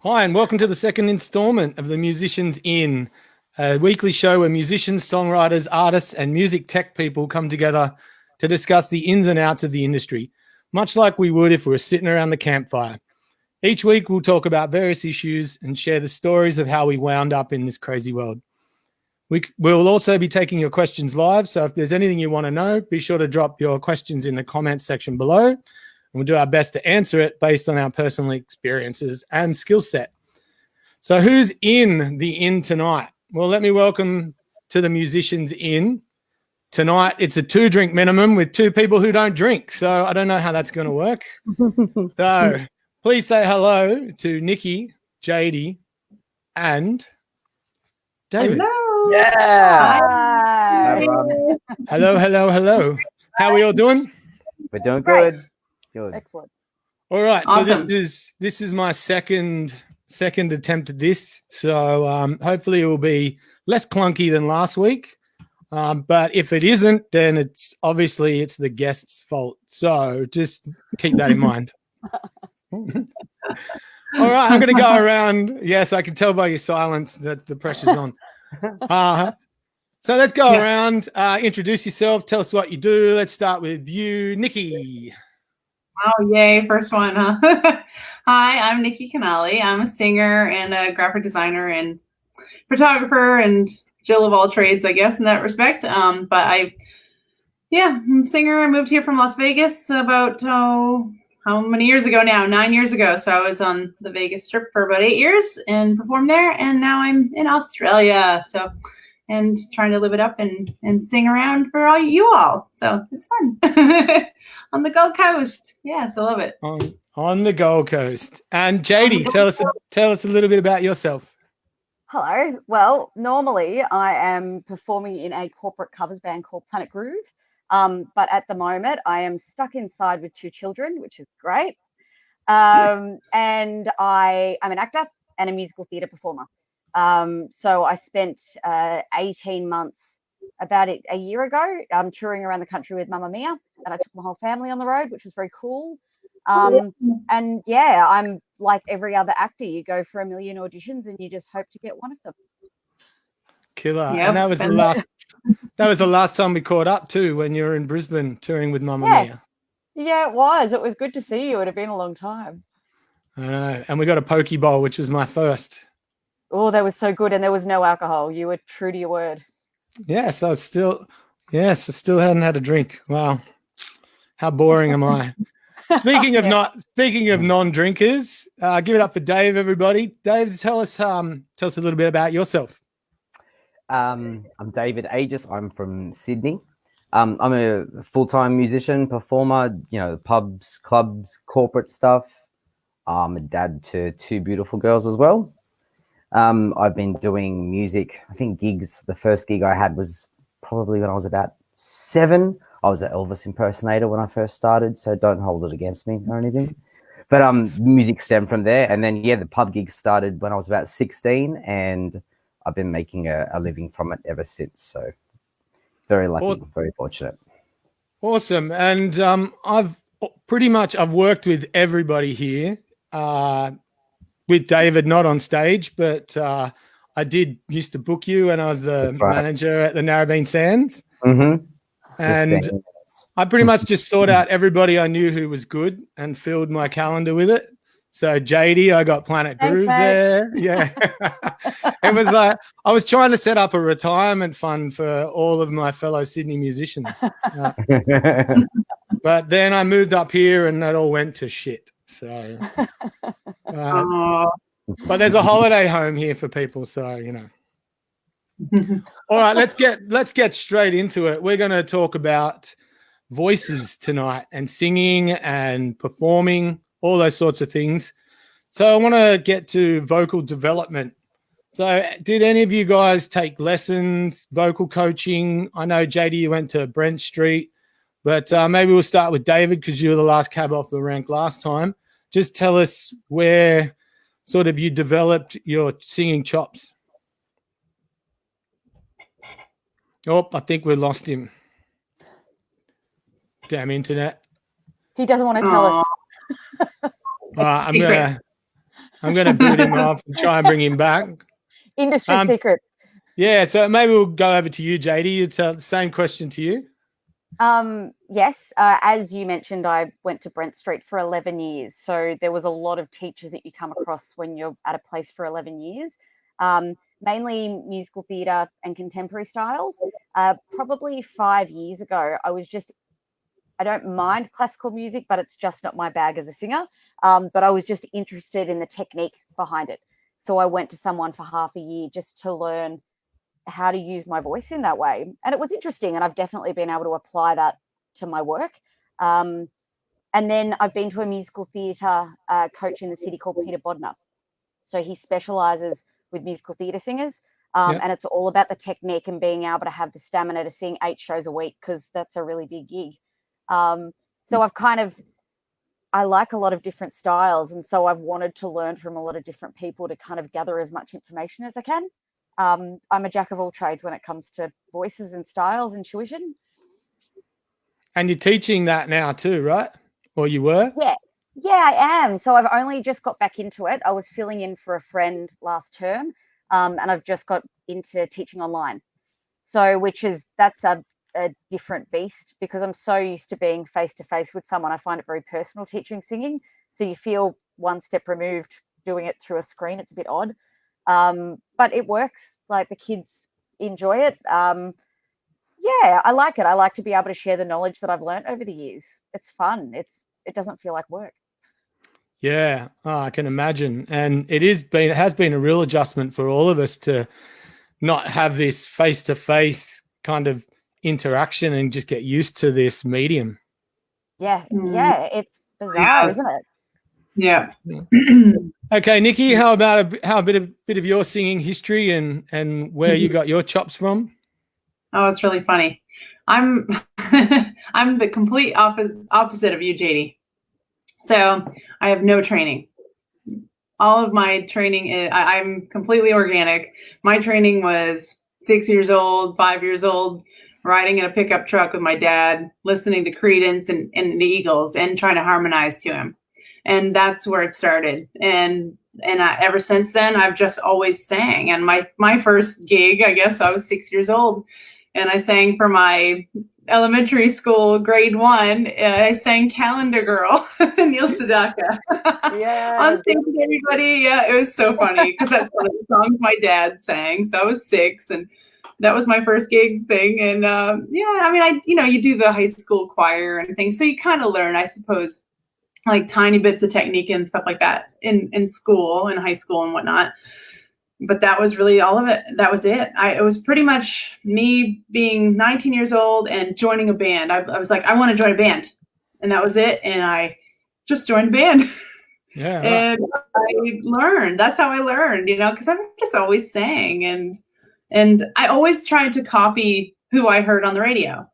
Hi, and welcome to the second installment of the Musicians In, a weekly show where musicians, songwriters, artists, and music tech people come together to discuss the ins and outs of the industry, much like we would if we were sitting around the campfire. Each week, we'll talk about various issues and share the stories of how we wound up in this crazy world. We'll also be taking your questions live, so if there's anything you want to know, be sure to drop your questions in the comments section below, and we'll do our best to answer it based on our personal experiences and skill set. So who's in the In tonight? Well, let me welcome to the Musicians In. Tonight, it's a 2-drink minimum with 2 people who don't drink, so I don't know how that's going to work. So please say hello to Nikki, Jadie, and David. Hello. Yeah. Hi. Hello. How are we all doing? We're doing good. Excellent. All right. Awesome. So this is my second attempt at this. So hopefully it will be less clunky than last week. But if it isn't, then it's the guest's fault. So just keep that in mind. All right, I'm going to go around. Yes, I can tell by your silence that the pressure's on. So let's go around, introduce yourself, tell us what you do. Let's start with you, Nikki. Oh, yay. First one, huh? Hi, I'm Nikki Canale. I'm a singer and a graphic designer and photographer and Jill of all trades, I guess, in that respect. I'm a singer. I moved here from Las Vegas about, how many years ago now? 9 years ago. So I was on the Vegas Strip for about 8 years and performed there. And now I'm in Australia. And trying to live it up and sing around for all you all. So it's fun. On the Gold Coast. Yes, I love it. On the Gold Coast. And Jadie, tell us a little bit about yourself. Hello. Well, normally I am performing in a corporate covers band called Planet Groove. But at the moment I am stuck inside with 2 children, which is great. And I am an actor and a musical theatre performer. So I spent 18 months about a year ago touring around the country with Mamma Mia, and I took my whole family on the road, which was very cool. And yeah, I'm like every other actor. You go for a million auditions and you just hope to get one of them. Killer. Yep. And that was the last time we caught up too, when you were in Brisbane touring with Mamma Mia. Yeah, it was. It was good to see you. It had been a long time. I know. And we got a poke bowl, which was my first. Oh, that was so good. And there was no alcohol. You were true to your word. Yes, I still hadn't had a drink. Wow. How boring am I? Speaking of non-drinkers, give it up for Dave, everybody. Dave, tell us a little bit about yourself. I'm David Agius. I'm from Sydney. I'm a full-time musician, performer, pubs, clubs, corporate stuff. I'm a dad to 2 beautiful girls as well. I've been doing music, I think gigs. The first gig I had was probably when I was about 7. I was an Elvis impersonator when I first started, so don't hold it against me or anything. But music stemmed from there. And then, the pub gig started when I was about 16, and I've been making a living from it ever since. So very lucky, very fortunate. Awesome. And I've worked with everybody here. With David, not on stage, but I used to book you when I was the manager at the Narrabeen Sands. Mm-hmm. And I pretty much just sought out everybody I knew who was good and filled my calendar with it. So Jadie, I got Planet Groove there. Yeah. It was like I was trying to set up a retirement fund for all of my fellow Sydney musicians. But then I moved up here and that all went to shit. So but there's a holiday home here for people, so All right, let's get straight into it. We're going to talk about voices tonight and singing and performing, all those sorts of things. So I want to get to vocal development. So did any of you guys take lessons, vocal coaching? I know, Jadie, you went to Brent Street, but maybe we'll start with David because you were the last cab off the rank last time. Just tell us where sort of you developed your singing chops. Oh, I think we lost him. Damn internet. He doesn't want to tell us. I'm I'm going to boot him off and try and bring him back. Industry secrets. Yeah, so maybe we'll go over to you, Jadie. It's the same question to you. Yes, as you mentioned, I went to Brent Street for 11 years. So there was a lot of teachers that you come across when you're at a place for 11 years, mainly musical theatre and contemporary styles. Probably 5 years ago, I don't mind classical music, but it's just not my bag as a singer. But I was just interested in the technique behind it. So I went to someone for half a year just to learn how to use my voice in that way. And it was interesting. And I've definitely been able to apply that to my work. And then I've been to a musical theatre coach in the city called Peter Bodner. So he specialises with musical theatre singers. And it's all about the technique and being able to have the stamina to sing 8 shows a week, because that's a really big gig. So I like a lot of different styles. And so I've wanted to learn from a lot of different people to kind of gather as much information as I can. I'm a jack of all trades when it comes to voices and styles and tuition. And you're teaching that now too, right? Or you were? Yeah, I am. So I've only just got back into it. I was filling in for a friend last term, and I've just got into teaching online. So that's a different beast, because I'm so used to being face to face with someone. I find it very personal teaching singing. So you feel one step removed doing it through a screen. It's a bit odd. But it works. Like, the kids enjoy it. Yeah, I like it. I like to be able to share the knowledge that I've learned over the years. It's fun. It doesn't feel like work. Yeah, I can imagine. And it has been a real adjustment for all of us to not have this face-to-face kind of interaction and just get used to this medium. Yeah, it's bizarre, isn't it? Yeah. Okay, Nikki, how about a bit of your singing history and where you got your chops from? Oh, it's really funny. I'm I'm the complete opposite of you, Jadie. So I have no training. All of my training I'm completely organic. My training was 6 years old, 5 years old, riding in a pickup truck with my dad, listening to Creedence and the Eagles and trying to harmonize to him. And that's where it started. And ever since then, I've just always sang. And my first gig, I guess, I was 6 years old, and I sang for my elementary school grade 1. I sang Calendar Girl, Neil Sedaka. Yeah. On stage with everybody. Yeah, it was so funny, because that's one of the songs my dad sang. So I was 6, and that was my first gig thing. And you do the high school choir and things, so you kind of learn, I suppose, like tiny bits of technique and stuff like that in school, in high school and whatnot. But that was really all of it. That was it. It was pretty much me being 19 years old and joining a band. I was like, I want to join a band. And that was it. And I just joined a band. Yeah. Right. And I learned. That's how I learned, because I just always sang. And I always tried to copy who I heard on the radio.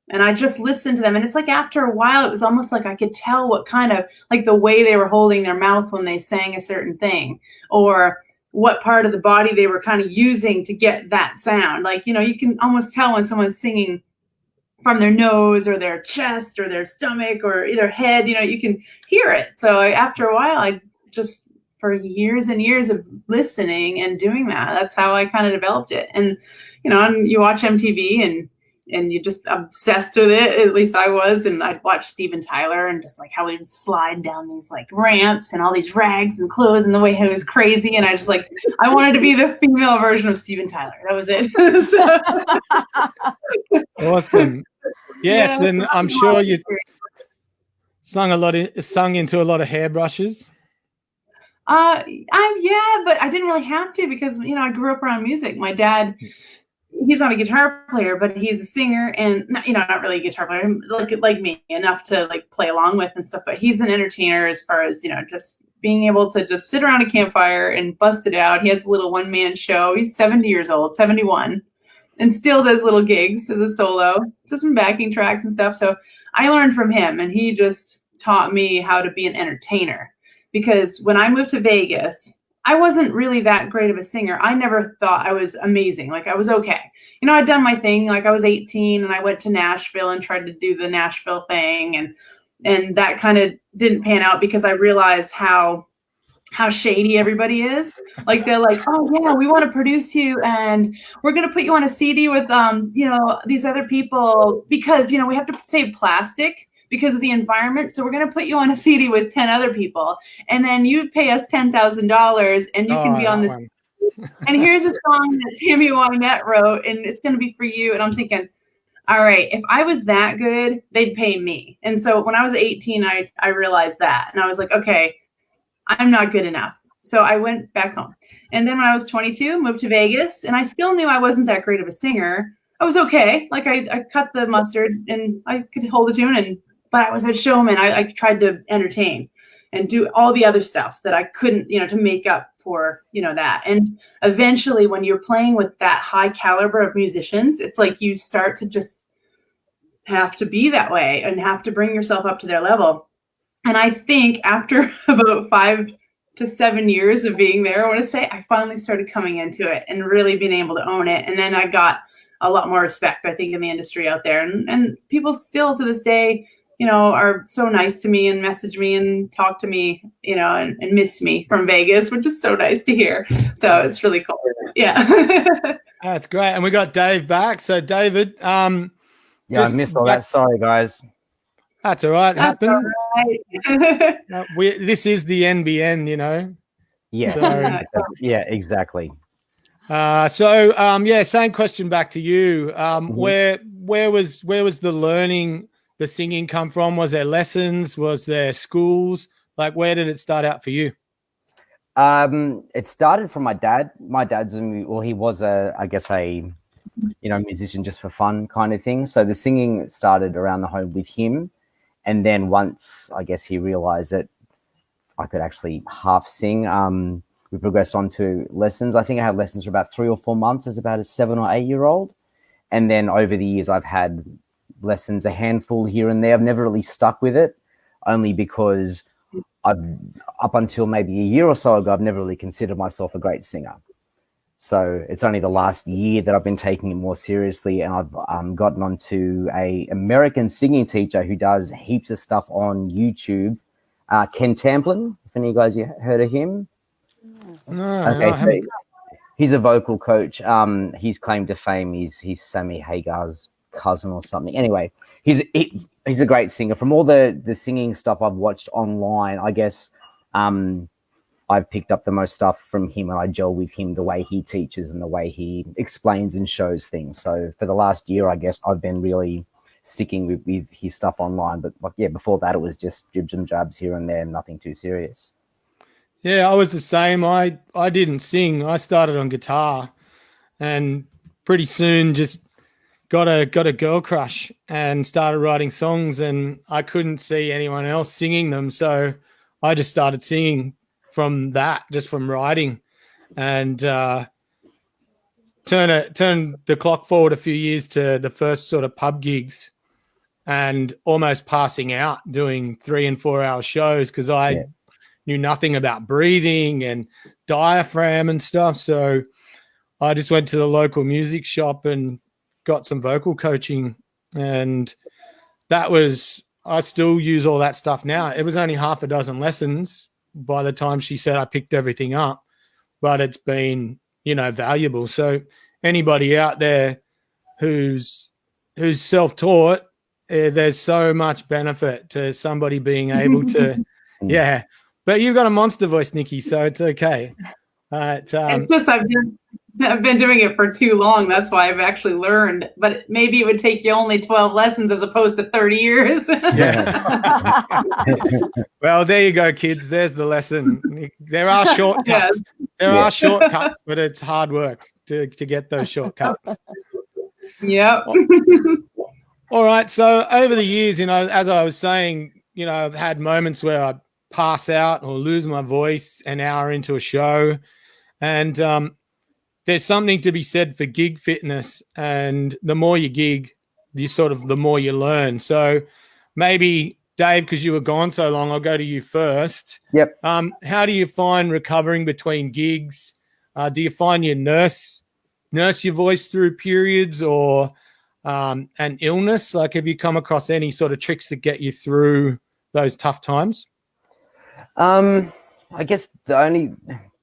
And I just listened to them. And it's like, after a while, it was almost like I could tell what kind of, like, the way they were holding their mouth when they sang a certain thing, or what part of the body they were kind of using to get that sound. Like, you can almost tell when someone's singing from their nose or their chest or their stomach or their head, you can hear it. So after a while, I just, for years and years of listening and doing that's how I kind of developed it. And, and you watch MTV and you're just obsessed with it. At least I was. And I'd watch Steven Tyler and just like how he would slide down these like ramps and all these rags and clothes and the way he was crazy. And I just I wanted to be the female version of Steven Tyler. That was it. Awesome. Yes. Yeah, and I'm sure you sung into a lot of hairbrushes. But I didn't really have to, because, I grew up around music. My dad, he's not a guitar player, but he's a singer, and not really a guitar player, like me, enough to like play along with and stuff. But he's an entertainer, as far as just being able to just sit around a campfire and bust it out. He has a little one-man show. He's 70 years old, 71, and still does little gigs as a solo, just some backing tracks and stuff. So I learned from him, and he just taught me how to be an entertainer. Because when I moved to Vegas, I wasn't really that great of a singer. I never thought I was amazing. Like, I was okay. I'd done my thing. Like, I was 18 and I went to Nashville and tried to do the Nashville thing. And that kind of didn't pan out, because I realized how how shady everybody is. Like they're like, oh yeah, we want to produce you and we're going to put you on a CD with these other people because we have to save plastic because of the environment. So we're going to put you on a CD with 10 other people and then you pay us $10,000 and you can be on this. And here's a song that Tammy Wynette wrote and it's going to be for you. And I'm thinking, all right, if I was that good, they'd pay me. And so when I was 18, I realized that. And I was like, okay, I'm not good enough. So I went back home. And then when I was 22, moved to Vegas, and I still knew I wasn't that great of a singer. I was okay. Like I cut the mustard and I could hold a tune, but I was a showman. I tried to entertain and do all the other stuff that I couldn't, to make up for, that. And eventually when you're playing with that high caliber of musicians, it's like you start to just have to be that way and have to bring yourself up to their level. And I think after about 5 to 7 years of being there, I want to say I finally started coming into it and really being able to own it. And then I got a lot more respect, I think, in the industry out there. And people still to this day, are so nice to me and message me and talk to me, and miss me from Vegas, which is so nice to hear. So it's really cool. Yeah. That's great. And we got Dave back. So David, I missed all that. Sorry, guys. That's all right. It happens. All right. This is the NBN, Yeah. So, yeah, exactly. Same question back to you. Where was the learning, the singing come from? Was there lessons? Was there schools? Like, where did it start out for you? It started from my dad. My dad's, he was a musician just for fun kind of thing. So the singing started around the home with him. And then once, I guess, he realized that I could actually half sing, we progressed on to lessons. I think I had lessons for about 3 or 4 months as about a 7 or 8 year old. And then over the years, I've had lessons, a handful here and there. I've never really stuck with it, only because up until maybe a year or so ago, I've never really considered myself a great singer. So it's only the last year that I've been taking it more seriously, and I've gotten onto a American singing teacher who does heaps of stuff on YouTube, Ken Tamplin. If any of you guys heard of him? No, okay, so he's a vocal coach. His claim to fame is he's Sammy Hagar's cousin or something. Anyway, he's a great singer. From all the singing stuff I've watched online, I guess I've picked up the most stuff from him, and I gel with him the way he teaches and the way he explains and shows things. So for the last year, I guess I've been really sticking with his stuff online. But before that, it was just jibs and jabs here and there, nothing too serious. Yeah, I was the same. I didn't sing. I started on guitar, and pretty soon just got a girl crush and started writing songs, and I couldn't see anyone else singing them, so I just started singing from that, just from writing. And turn the clock forward a few years to the first sort of pub gigs, and almost passing out doing 3 and 4 hour shows because I knew nothing about breathing and diaphragm and stuff. So I just went to the local music shop and got some vocal coaching, and I still use all that stuff now. It was only half a dozen lessons by the time she said I picked everything up, but it's been, valuable. So anybody out there who's self-taught, there's so much benefit to somebody being able to, yeah. But you've got a monster voice, Nikki, so it's okay. It's just I've been doing it for too long. That's why I've actually learned. But maybe it would take you only 12 lessons as opposed to 30 years. Yeah. Well, there you go, kids. There's the lesson. There are shortcuts. Yes. There are shortcuts, but it's hard work to get those shortcuts. Yep. All right. So over the years, as I was saying, I've had moments where I pass out or lose my voice an hour into a show. And there's something to be said for gig fitness. And the more you gig, the more you learn. So maybe, Dave, because you were gone so long, I'll go to you first. Yep. How do you find recovering between gigs? Do you find you nurse your voice through periods or an illness? Like, have you come across any sort of tricks that get you through those tough times? I I guess the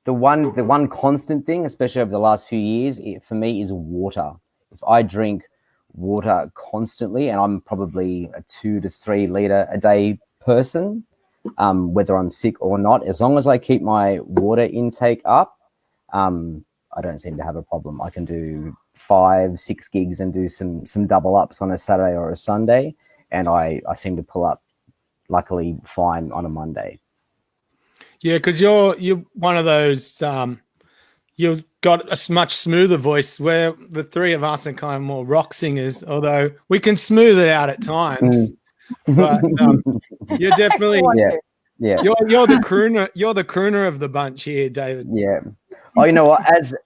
one constant thing, especially over the last few years, for me is water. If I drink water constantly, and I'm probably a 2 to 3 liter a day person, whether I'm sick or not, as long as I keep my water intake up, I don't seem to have a problem. I can do 5-6 gigs and do some double ups on a Saturday or a Sunday, and I seem to pull up luckily fine on a Monday. Yeah, because you're one of those. You've got a much smoother voice, where the three of us are kind of more rock singers. Although we can smooth it out at times, but you're definitely yeah. You're the crooner. You're the crooner of the bunch here, David. Yeah. Oh, you know what?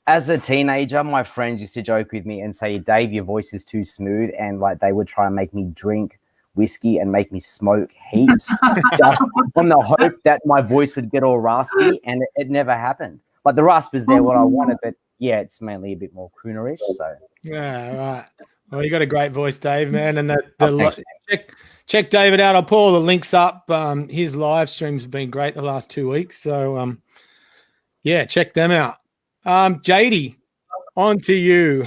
As a teenager, my friends used to joke with me and say, "Dave, your voice is too smooth," and like they would try and make me drink whiskey and make me smoke heaps just on the hope that my voice would get all raspy, and it never happened. Like the rasp is there, what I wanted, but yeah, it's mainly a bit more croonerish. So yeah, right. Well, you got a great voice, Dave, man, and Thanks, check David out. I'll put all the links up. His live streams have been great the last 2 weeks, so yeah, check them out. Jadie, on to you.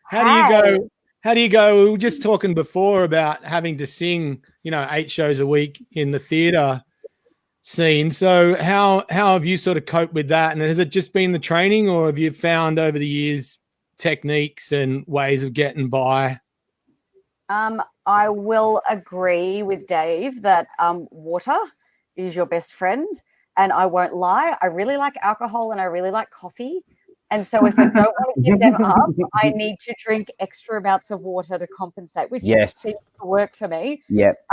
How do you go? We were just talking before about having to sing, 8 shows a week in the theatre scene. So how have you sort of coped with that? And has it just been the training, or have you found over the years techniques and ways of getting by? I will agree with Dave that water is your best friend. And I won't lie, I really like alcohol and I really like coffee. And so if I don't want to give them up, I need to drink extra amounts of water to compensate, which seems to work for me. Yep.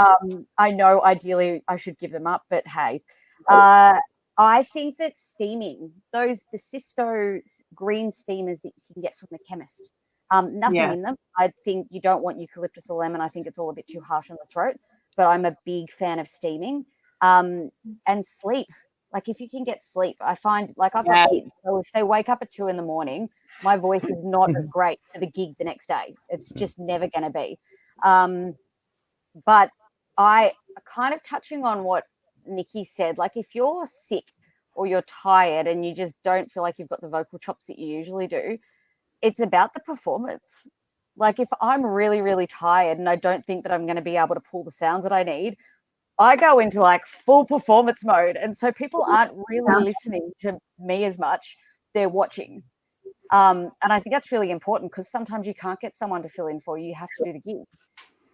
I know ideally I should give them up, but hey. I think that steaming, the Bastow green steamers that you can get from the chemist, nothing in them. I think you don't want eucalyptus or lemon. I think it's all a bit too harsh on the throat, but I'm a big fan of steaming. And sleep. Like if you can get sleep, I find like I've got kids, so if they wake up at 2 a.m, my voice is not as great for the gig the next day. It's just never going to be. But I kind of touching on what Nikki said, like if you're sick or you're tired and you just don't feel like you've got the vocal chops that you usually do, it's about the performance. Like if I'm really, really tired and I don't think that I'm going to be able to pull the sounds that I need, I go into like full performance mode. And so people aren't really listening to me as much. They're watching. And I think that's really important because sometimes you can't get someone to fill in for you. You have to do the gig.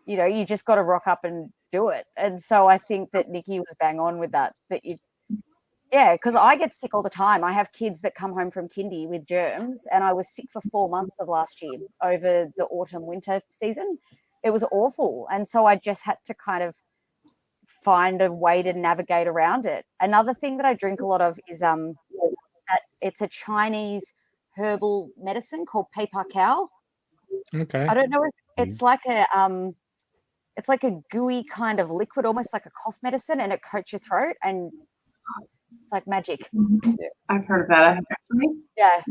You just got to rock up and do it. And so I think that Nikki was bang on with that because I get sick all the time. I have kids that come home from kindy with germs, and I was sick for 4 months of last year over the autumn-winter season. It was awful. And so I just had to kind of find a way to navigate around it. Another thing that I drink a lot of is it's a Chinese herbal medicine called paper cow. Okay. I don't know if it's like a gooey kind of liquid, almost like a cough medicine, and it coats your throat, and it's like magic. I've heard of that actually. Yeah.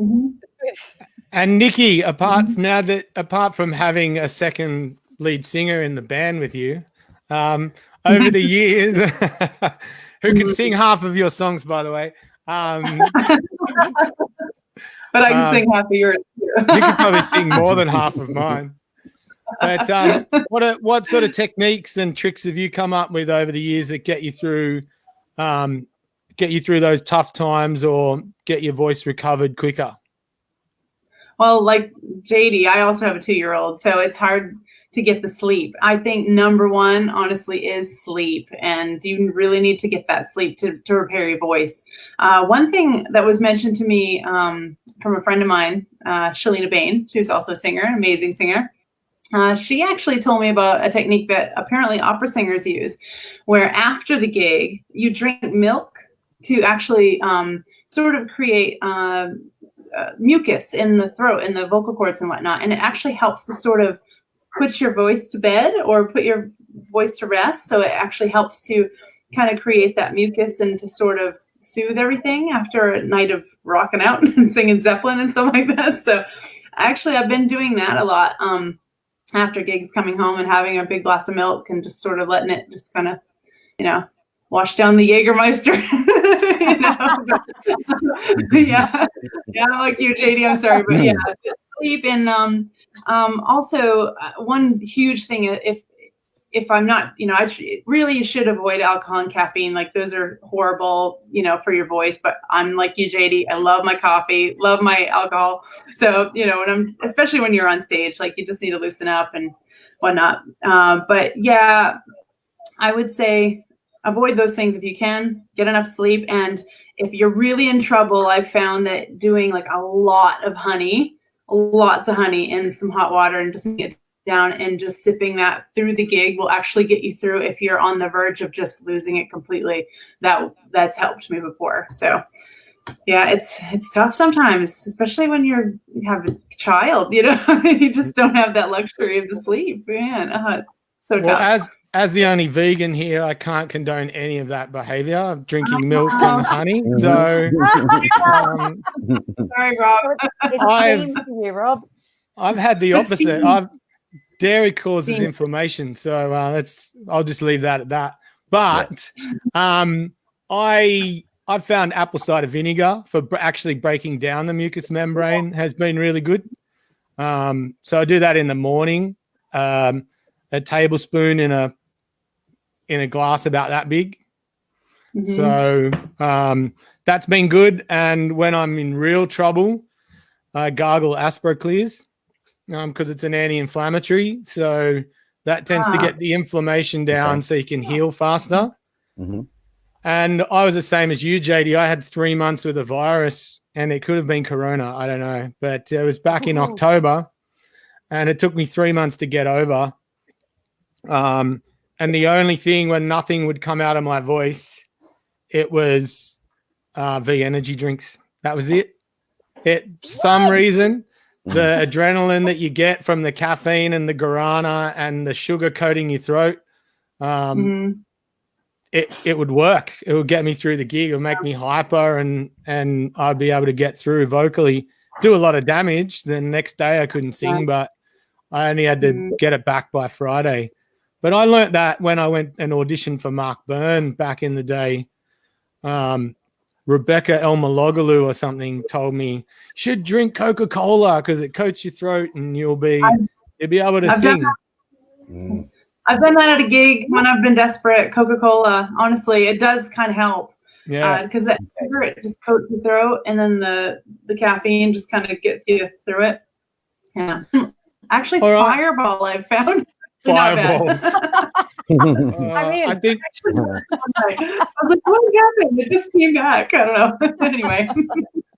And Nikki, apart from having a second lead singer in the band with you, over the years, who can sing half of your songs, by the way. But I can sing half of yours too. You can probably sing more than half of mine. But what sort of techniques and tricks have you come up with over the years that get you through those tough times or get your voice recovered quicker? Well, like Jadie, I also have a 2-year-old, so it's hard to get the sleep. I think number one, honestly, is sleep, and you really need to get that sleep to repair your voice. One thing that was mentioned to me from a friend of mine, Shalina Bain, who's also a singer, amazing singer. She actually told me about a technique that apparently opera singers use, where after the gig, you drink milk to actually sort of create mucus in the throat, in the vocal cords and whatnot. And it actually helps to sort of put your voice to bed or put your voice to rest. So it actually helps to kind of create that mucus and to sort of soothe everything after a night of rocking out and singing Zeppelin and stuff like that. So actually I've been doing that a lot after gigs, coming home and having a big glass of milk and just sort of letting it just kind of, wash down the Jägermeister. Yeah, I'm like you, Jadie. I'm sorry, but yeah, sleep and also one huge thing if I'm not, really you should avoid alcohol and caffeine. Like those are horrible, for your voice. But I'm like you, Jadie. I love my coffee, love my alcohol. So especially when you're on stage, like you just need to loosen up and whatnot. But yeah, I would say avoid those things if you can. Get enough sleep, and if you're really in trouble, I've found that doing like lots of honey in some hot water and just get down and just sipping that through the gig will actually get you through if you're on the verge of just losing it completely. That's helped me before. So yeah, it's tough sometimes, especially when you have a child, you just don't have that luxury of the sleep, man. So well, tough. As the only vegan here, I can't condone any of that behavior of drinking milk and honey. So, sorry, Rob. It's a theme for you, Rob. I've had the opposite. Dairy causes inflammation, so I'll just leave that at that. But I've found apple cider vinegar for actually breaking down the mucous membrane has been really good. So I do that in the morning. A tablespoon in a glass about that big. Mm-hmm. So that's been good. And when I'm in real trouble, I gargle Asperclears because it's an anti-inflammatory. So that tends to get the inflammation down so you can heal faster. Mm-hmm. And I was the same as you, Jadie. I had 3 months with a virus and it could have been corona. I don't know. But it was back in October and it took me 3 months to get over. And the only thing when nothing would come out of my voice, it was V energy drinks. That was it. Some reason, the adrenaline that you get from the caffeine and the guarana and the sugar coating your throat, it would work. It would get me through the gig. It would make me hyper and I'd be able to get through vocally, do a lot of damage. The next day I couldn't sing, but I only had to get it back by Friday. But I learned that when I went and auditioned for Mark Byrne back in the day. Rebecca Elmalogalou or something told me you should drink Coca-Cola because it coats your throat and you'll be able to sing. I've done that at a gig when I've been desperate. Coca-Cola, honestly, it does kind of help. Yeah, because that sugar, it just coats your throat, and then the caffeine just kind of gets you through it. Yeah, actually, Fireball I've found. Fireball. I think I was like, what happened? It just came back. I don't know. Anyway,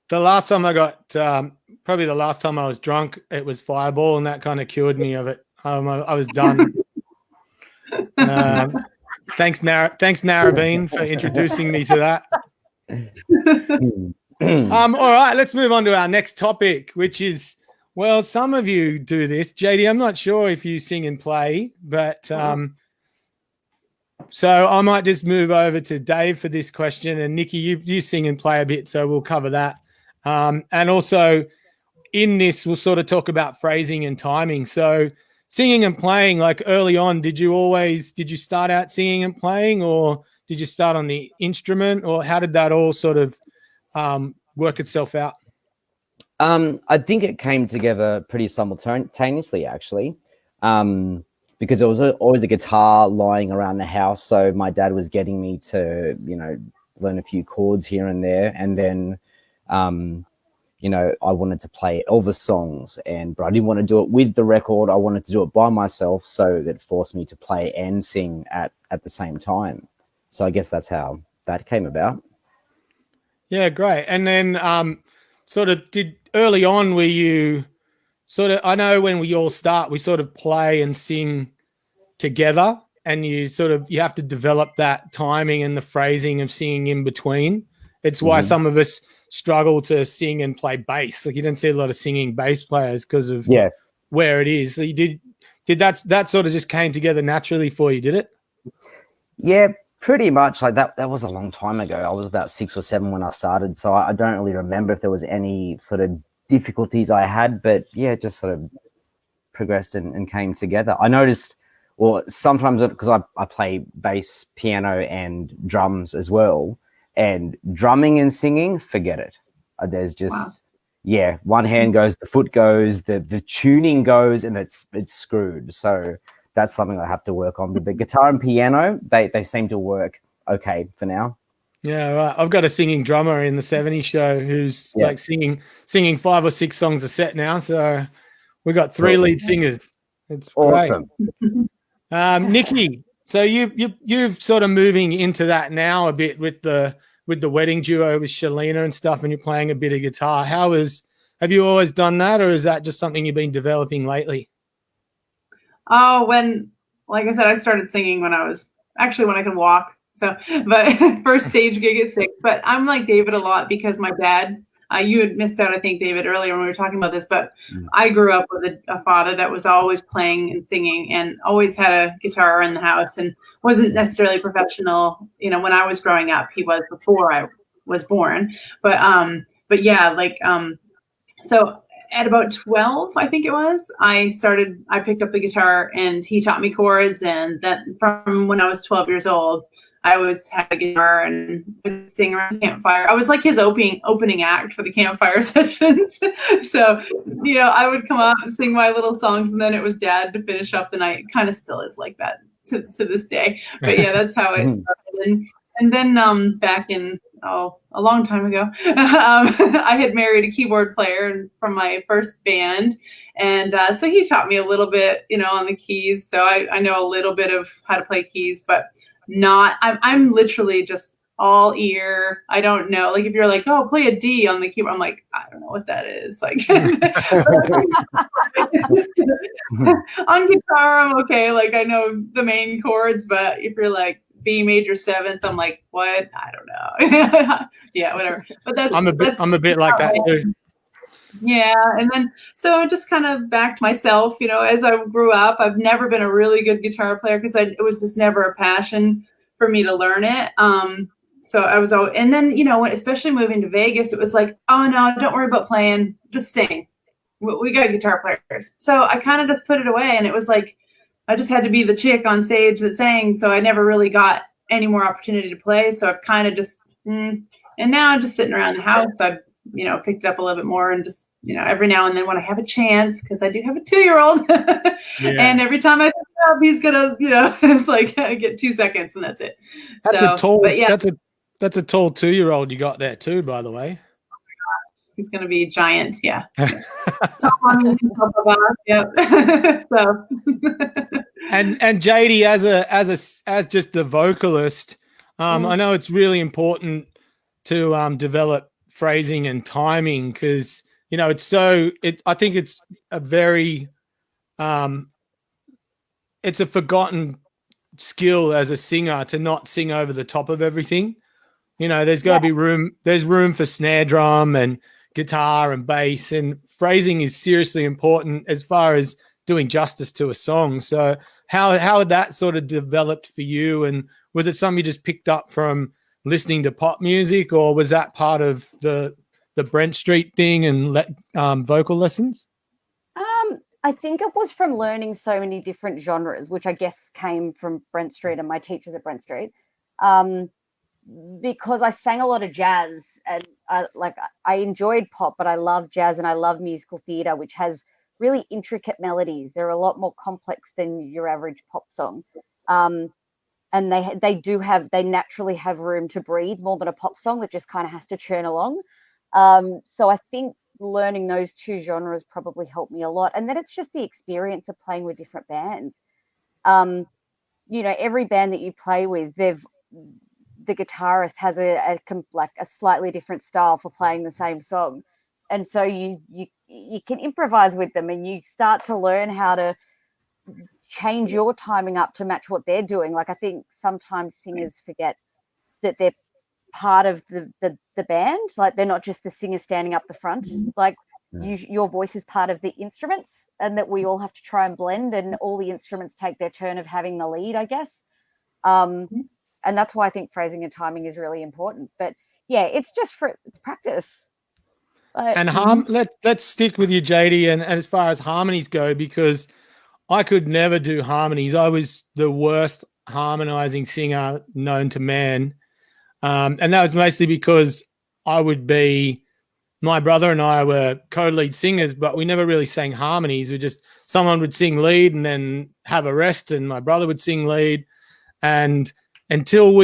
the last time I got probably the last time I was drunk, it was Fireball, and that kind of cured me of it. I was done. Thanks, Narrabeen, for introducing me to that. All right, let's move on to our next topic, which is, well, some of you do this. Jadie, I'm not sure if you sing and play, but so I might just move over to Dave for this question. And Nikki, you sing and play a bit, so we'll cover that. And also in this, we'll sort of talk about phrasing and timing. So singing and playing, like early on, did you start out singing and playing, or did you start on the instrument, or how did that all sort of work itself out? I think it came together pretty simultaneously, actually, because there was always a guitar lying around the house. So my dad was getting me to, learn a few chords here and there. And then, I wanted to play Elvis songs, but I didn't want to do it with the record. I wanted to do it by myself. So that forced me to play and sing at the same time. So I guess that's how that came about. Yeah, great. And then sort of early on, were you sort of, I know when we all start, we sort of play and sing together, and you have to develop that timing and the phrasing of singing in between. It's why some of us struggle to sing and play bass. Like you don't see a lot of singing bass players because of where it is. So you did that sort of just came together naturally for you, did it? Yeah, pretty much. Like that was a long time ago. I was about 6 or 7 when I started, so I don't really remember if there was any sort of difficulties I had, but yeah, it just sort of progressed and came together. I noticed or sometimes because I play bass, piano, and drums as well. And drumming and singing, forget it. There's just one hand goes, the foot goes, the tuning goes, and it's screwed. So that's something I have to work on. But the guitar and piano, they seem to work okay for now. Yeah, right. I've got a singing drummer in the 70s show who's like singing 5 or 6 songs a set now. So we've got 3 lead singers. It's awesome. Great. Nikki, so you've sort of moving into that now a bit with the wedding duo with Shalina and stuff, and you're playing a bit of guitar. Have you always done that, or is that just something you've been developing lately? Oh, like I said, I started singing when I could walk. So, but first stage gig at 6. But I'm like David a lot because my dad, you had missed out, I think, David, earlier when we were talking about this, but I grew up with a father that was always playing and singing and always had a guitar in the house and wasn't necessarily professional. You know, when I was growing up, he was before I was born. But yeah, so at about 12, I think it was, I picked up the guitar and he taught me chords. And that from when I was 12 years old, I always had a guitar and would sing around the campfire. I was like his opening act for the campfire sessions. So, you know, I would come up and sing my little songs, and then it was Dad to finish up the night. It kind of still is like that to this day. But yeah, that's how it started. And then back in a long time ago, I had married a keyboard player from my first band, and so he taught me a little bit, you know, on the keys. So I know a little bit of how to play keys, but I'm literally just all ear. I don't know. Like if you're like, oh, play a D on the keyboard, I'm like, I don't know what that is. Like on guitar, I'm okay. Like I know the main chords, but if you're like B major 7th, I'm like, what? I don't know. Yeah, whatever. But I'm a bit like that too. Yeah, and then so I just kind of backed myself, you know, as I grew up. I've never been a really good guitar player because it was just never a passion for me to learn it. So I was always, and then, you know, especially moving to Vegas, it was like, oh no, don't worry about playing, just sing. We got guitar players. So I kind of just put it away, and it was like I just had to be the chick on stage that sang. So I never really got any more opportunity to play. So I've kind of just, and now I'm just sitting around the house. I've, you know, picked up a little bit more and just, you know, every now and then when I have a chance, because I do have a 2-year-old, and every time I pick up, he's gonna, you know, it's like I get 2 seconds and that's it. That's a tall 2-year-old you got there too, by the way. He's gonna be giant, yeah. Top on top of us, yep. So and Jadie, as just the vocalist, I know it's really important to develop phrasing and timing, because you know I think it's a very it's a forgotten skill as a singer to not sing over the top of everything. You know, there's got to be there's room for snare drum and guitar and bass, and phrasing is seriously important as far as doing justice to a song. So how had that sort of developed for you, and was it something you just picked up from listening to pop music, or was that part of the Brent Street thing and vocal lessons? I think it was from learning so many different genres, which I guess came from Brent Street and my teachers at Brent Street, because I sang a lot of jazz, and I enjoyed pop, but I love jazz and I love musical theatre, which has really intricate melodies. They're a lot more complex than your average pop song. And they naturally have room to breathe more than a pop song that just kind of has to churn along. So I think learning those 2 genres probably helped me a lot. And then it's just the experience of playing with different bands. You know, every band that you play with, the guitarist has a slightly different style for playing the same song. And so you can improvise with them, and you start to learn how to change your timing up to match what they're doing. Like I think sometimes singers forget that they're part of the band, like they're not just the singer standing up the front. Like your voice is part of the instruments, and that we all have to try and blend, and all the instruments take their turn of having the lead, I guess. And that's why I think phrasing and timing is really important. But yeah, it's practice. And let's stick with you, Jadie, and as far as harmonies go, because I could never do harmonies. I was the worst harmonizing singer known to man. And that was mostly because my brother and I were co-lead singers, but we never really sang harmonies. Someone would sing lead and then have a rest, and my brother would sing lead. And until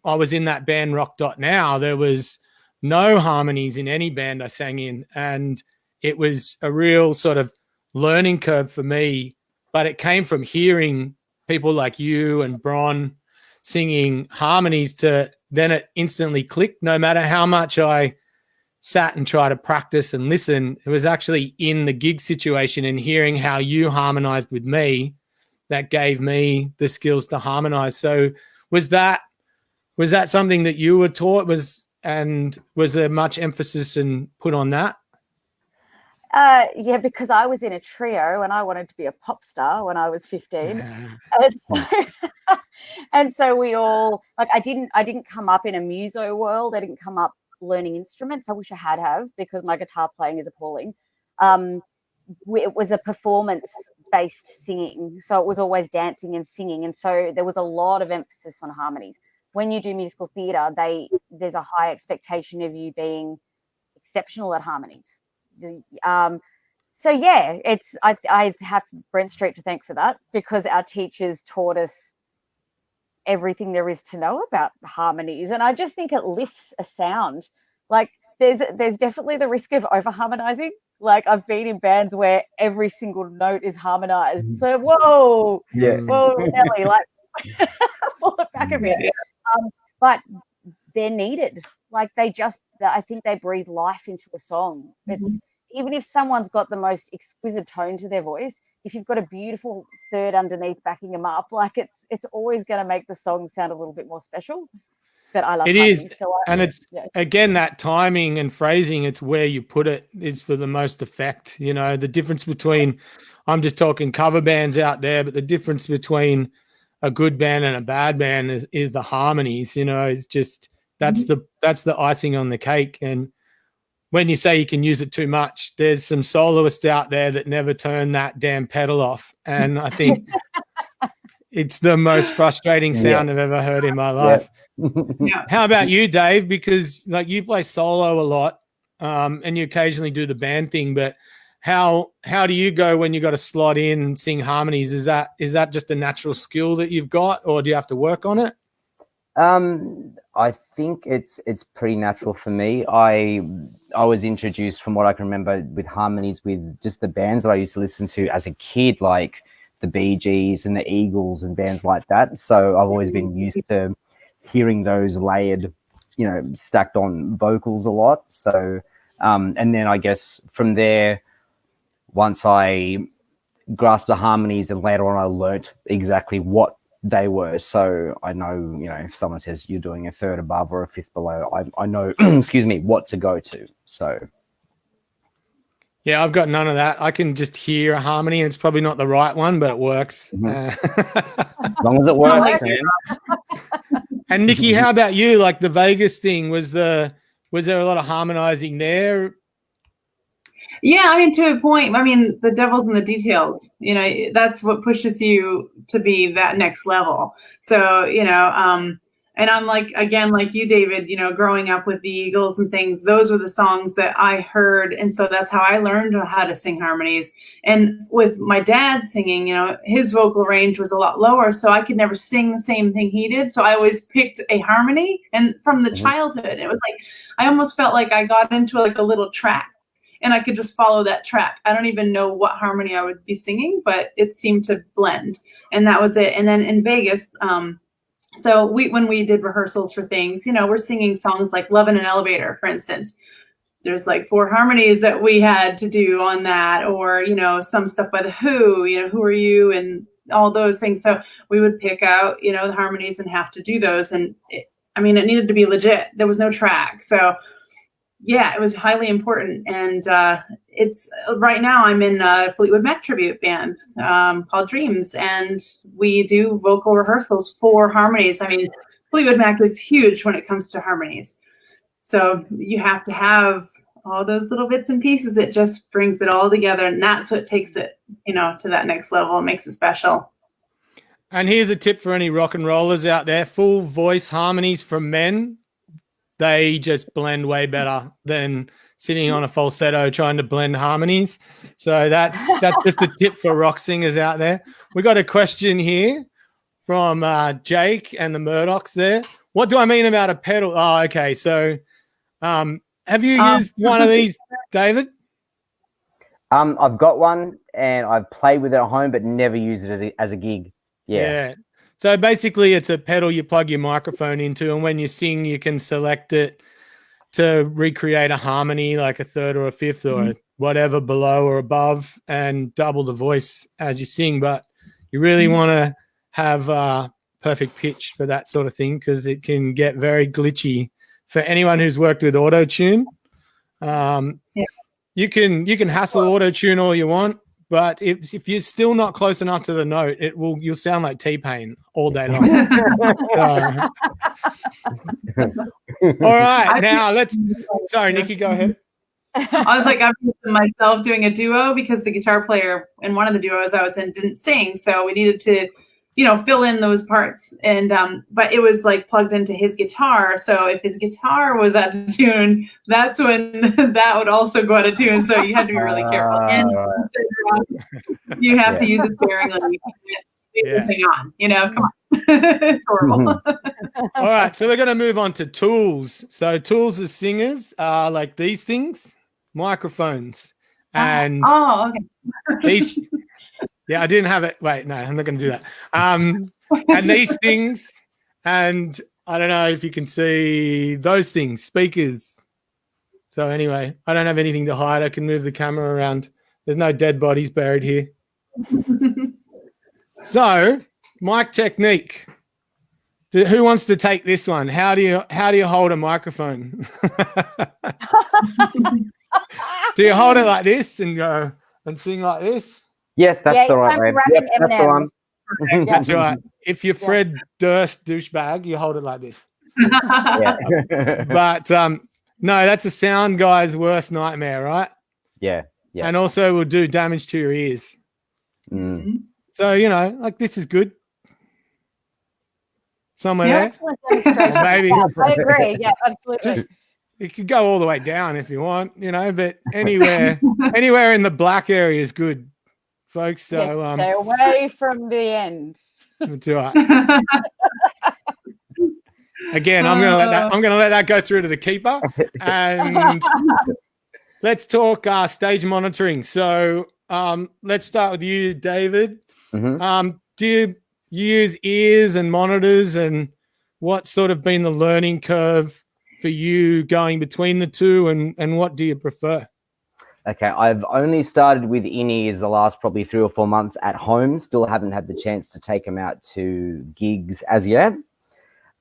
I was in that band Rock Dot Now, there was no harmonies in any band I sang in. And it was a real sort of learning curve for me, but it came from hearing people like you and Bron singing harmonies then it instantly clicked. No matter how much I sat and tried to practice and listen, it was actually in the gig situation and hearing how you harmonized with me that gave me the skills to harmonize. So was that something that you were taught? Was there much emphasis and put on that? Yeah, because I was in a trio and I wanted to be a pop star when I was 15. And so we all, like, I didn't come up in a muso world. I didn't come up learning instruments. I wish I had because my guitar playing is appalling. It was a performance-based singing. So it was always dancing and singing. And so there was a lot of emphasis on harmonies. When you do musical theatre, there's a high expectation of you being exceptional at harmonies. So yeah, I have Brent Street to thank for that, because our teachers taught us everything there is to know about harmonies, and I just think it lifts a sound. Like there's definitely the risk of over harmonizing. Like I've been in bands where every single note is harmonized. So whoa, Nelly, like pull it back a bit. But they're needed. Like I think they breathe life into a song. It's even if someone's got the most exquisite tone to their voice, if you've got a beautiful third underneath backing them up, like it's always going to make the song sound a little bit more special. But I love it is, it's again that timing and phrasing. It's where you put it is for the most effect. You know, the difference between, I'm just talking cover bands out there, but the difference between a good band and a bad band is the harmonies. You know, it's just that's the icing on the cake. And when you say you can use it too much, there's some soloists out there that never turn that damn pedal off. And I think it's the most frustrating sound I've ever heard in my life. Yeah. How about you, Dave? Because like you play solo a lot and you occasionally do the band thing, but how do you go when you got to slot in and sing harmonies? Is that just a natural skill that you've got, or do you have to work on it? I think it's pretty natural for me. I was introduced, from what I can remember, with harmonies with just the bands that I used to listen to as a kid, like the Bee Gees and the Eagles and bands like that. So I've always been used to hearing those layered, stacked on vocals a lot. So, and then I guess from there, once I grasped the harmonies, and later on I learnt exactly what they were. So I know, if someone says you're doing a third above or a fifth below, I know, excuse me, what to go to. So. Yeah, I've got none of that. I can just hear a harmony, and it's probably not the right one, but it works. As long as it works. And Nikki, how about you? Like the Vegas thing, was there a lot of harmonizing there? Yeah, I mean, to a point. I mean, the devil's in the details. That's what pushes you to be that next level. So, and I'm like you, David, growing up with the Eagles and things, those were the songs that I heard. And so that's how I learned how to sing harmonies. And with my dad singing, his vocal range was a lot lower, so I could never sing the same thing he did. So I always picked a harmony. And from the childhood, it was like, I almost felt like I got into like a little track and I could just follow that track. I don't even know what harmony I would be singing, but it seemed to blend. And that was it. And then in Vegas, so when we did rehearsals for things, we're singing songs like Love in an Elevator, for instance. There's like 4 harmonies that we had to do on that, or, some stuff by The Who, Who Are You, and all those things. So we would pick out, the harmonies and have to do those. And it needed to be legit. There was no track. So yeah, it was highly important. And it's right now I'm in a Fleetwood Mac tribute band called Dreams, and we do vocal rehearsals for harmonies. I mean, Fleetwood Mac is huge when it comes to harmonies. So you have to have all those little bits and pieces, it just brings it all together, and that's what takes it, to that next level. It makes it special. And here's a tip for any rock and rollers out there: full voice harmonies from men, they just blend way better than sitting on a falsetto trying to blend harmonies. So that's just a tip for rock singers out there. We got a question here from Jake and the Murdochs there. What do I mean about a pedal? Oh, okay. So have you used one of these, David? I've got one and I've played with it at home, but never used it as a gig. Yeah. So basically it's a pedal you plug your microphone into, and when you sing, you can select it to recreate a harmony, like a third or a fifth or whatever below or above, and double the voice as you sing. But you really want to have perfect pitch for that sort of thing, because it can get very glitchy. For anyone who's worked with auto-tune, you can hassle auto-tune all you want, but if you're still not close enough to the note, you'll sound like T-Pain all day long. All right, now sorry, Nikki, go ahead. I was like, I'm myself doing a duo, because the guitar player in one of the duos I was in didn't sing, so we needed to, fill in those parts. And but it was like plugged into his guitar, so if his guitar was out of tune, that's when that would also go out of tune. So you had to be really careful, and you have to use it sparingly. You can't leave anything on, come on. It's horrible. All right, so we're going to move on to tools. So tools as singers are like these things: microphones, and okay. these. Yeah, I didn't have it. Wait, no, I'm not going to do that. And these things, and I don't know if you can see those things, speakers. So anyway, I don't have anything to hide. I can move the camera around. There's no dead bodies buried here. So, mic technique. Who wants to take this one? How do you hold a microphone? Do you hold it like this and go and sing like this? Yes, that's the right way. Yep, that's the one. That's right. If you're Fred Durst douchebag, you hold it like this. But no, that's a sound guy's worst nightmare, right? Yeah. And also will do damage to your ears. So, like this is good. Somewhere there. Excellent demonstration. Maybe. I agree. Yeah, absolutely. It could go all the way down if you want, but anywhere in the black area is good, folks. So stay away from the end. That's right. Again, I'm gonna let that go through to the keeper, and let's talk stage monitoring. So let's start with you, David. Do you use ears and monitors, and what's sort of been the learning curve for you going between the two, and what do you prefer? Okay, I've only started with in-ears the last probably 3 or 4 months at home. Still haven't had the chance to take them out to gigs as yet.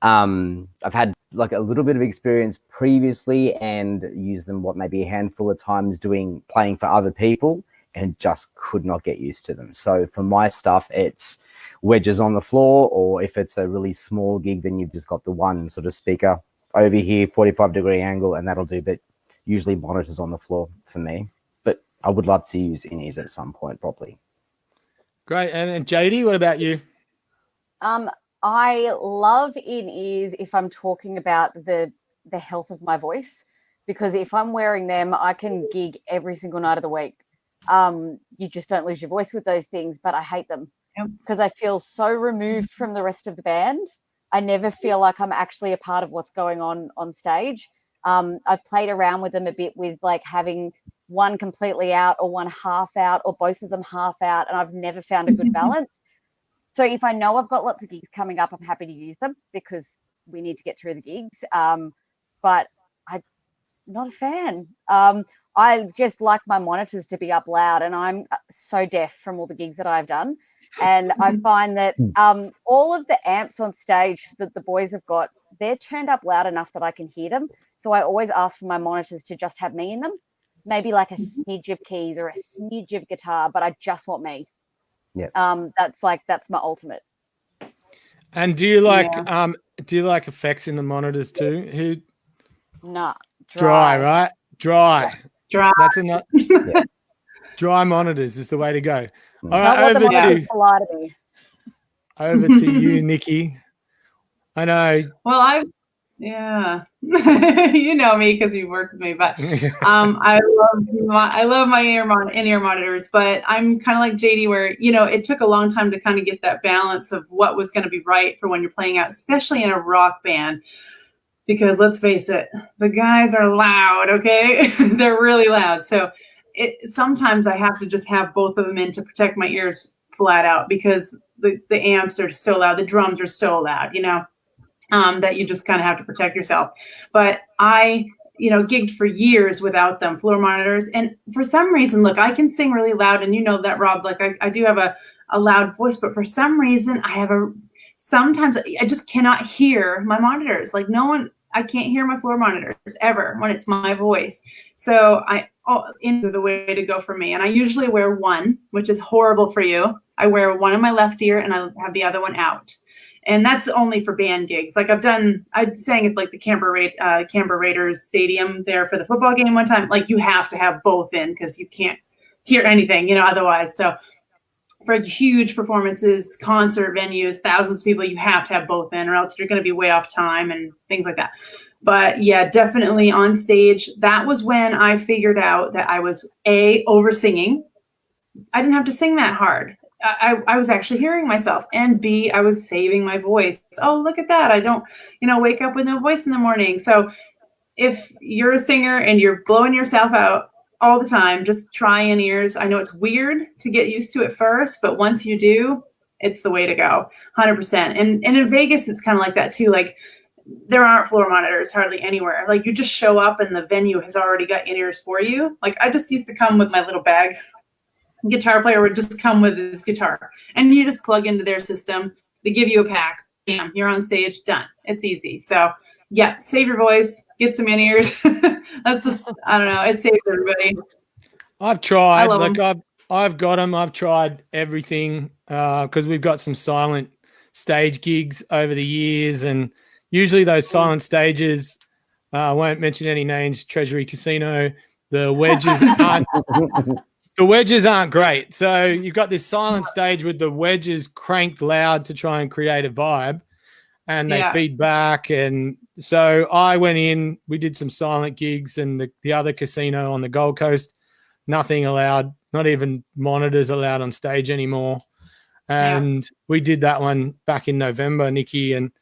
I've had like a little bit of experience previously and used them maybe a handful of times playing for other people, and just could not get used to them. So for my stuff, it's wedges on the floor, or if it's a really small gig, then you've just got the one sort of speaker over here, 45-degree angle, and that'll do. But usually monitors on the floor for me. But I would love to use in-ears at some point, probably. Great. And Jadie, what about you? I love in-ears if I'm talking about the health of my voice, because if I'm wearing them, I can gig every single night of the week. You just don't lose your voice with those things, but I hate them because I feel so removed from the rest of the band. I never feel like I'm actually a part of what's going on stage. I've played around with them a bit with like having one completely out or one half out or both of them half out, and I've never found a good balance. So if I know I've got lots of gigs coming up, I'm happy to use them because we need to get through the gigs. But I'm not a fan. I just like my monitors to be up loud, and I'm so deaf from all the gigs that I've done. And I find that all of the amps on stage that the boys have got, they're turned up loud enough that I can hear them. So I always ask for my monitors to just have me in them, maybe like a smidge of keys or a smidge of guitar, but I just want me. Yeah. That's my ultimate. And do you like effects in the monitors too? Nah, dry, right? Dry. Dry. That's enough. Dry monitors is the way to go. All Not right, what the over monitors lie to me. you, Nikki. I know. Well, yeah, you know me because you've worked with me, but I love my in-ear monitors, but I'm kind of like Jadie, where it took a long time to kind of get that balance of what was going to be right for when you're playing out, especially in a rock band. Because let's face it, the guys are loud. Okay, they're really loud. So sometimes I have to just have both of them in to protect my ears flat out because the amps are so loud, the drums are so loud. That you just kind of have to protect yourself. But I, gigged for years without them, floor monitors. And for some reason, look, I can sing really loud. And you know that, Rob, like I do have a loud voice, but for some reason sometimes I just cannot hear my monitors. Like I can't hear my floor monitors ever when it's my voice. So into the way to go for me. And I usually wear one, which is horrible for you. I wear one in my left ear and I have the other one out. And that's only for band gigs. Like I sang at like the Canberra Raiders stadium there for the football game one time. Like you have to have both in because you can't hear anything, otherwise. So for huge performances, concert venues, thousands of people, you have to have both in or else you're going to be way off time and things like that. But yeah, definitely on stage. That was when I figured out that I was over singing. I didn't have to sing that hard. I was actually hearing myself, and B, I was saving my voice. Oh, look at that. I don't, wake up with no voice in the morning. So if you're a singer and you're blowing yourself out all the time, just try in-ears. I know it's weird to get used to it first, but once you do, it's the way to go, 100%. And in Vegas, it's kind of like that too. Like there aren't floor monitors hardly anywhere. Like you just show up and the venue has already got in-ears for you. Like I just used to come with my little bag. Guitar player would just come with his guitar and you just plug into their system. They give you a pack. Bam, you're on stage, done. It's easy. So yeah, save your voice, get some in-ears. That's just, I don't know. It saves everybody. I've tried. Like I've got them. I've tried everything because we've got some silent stage gigs over the years, and usually those silent stages. I won't mention any names. Treasury Casino. The wedges aren't great. So you've got this silent stage with the wedges cranked loud to try and create a vibe, and they feed back. And so I went in, we did some silent gigs, and the other casino on the Gold Coast, nothing allowed, not even monitors allowed on stage anymore. And we did that one back in November, Nikki, and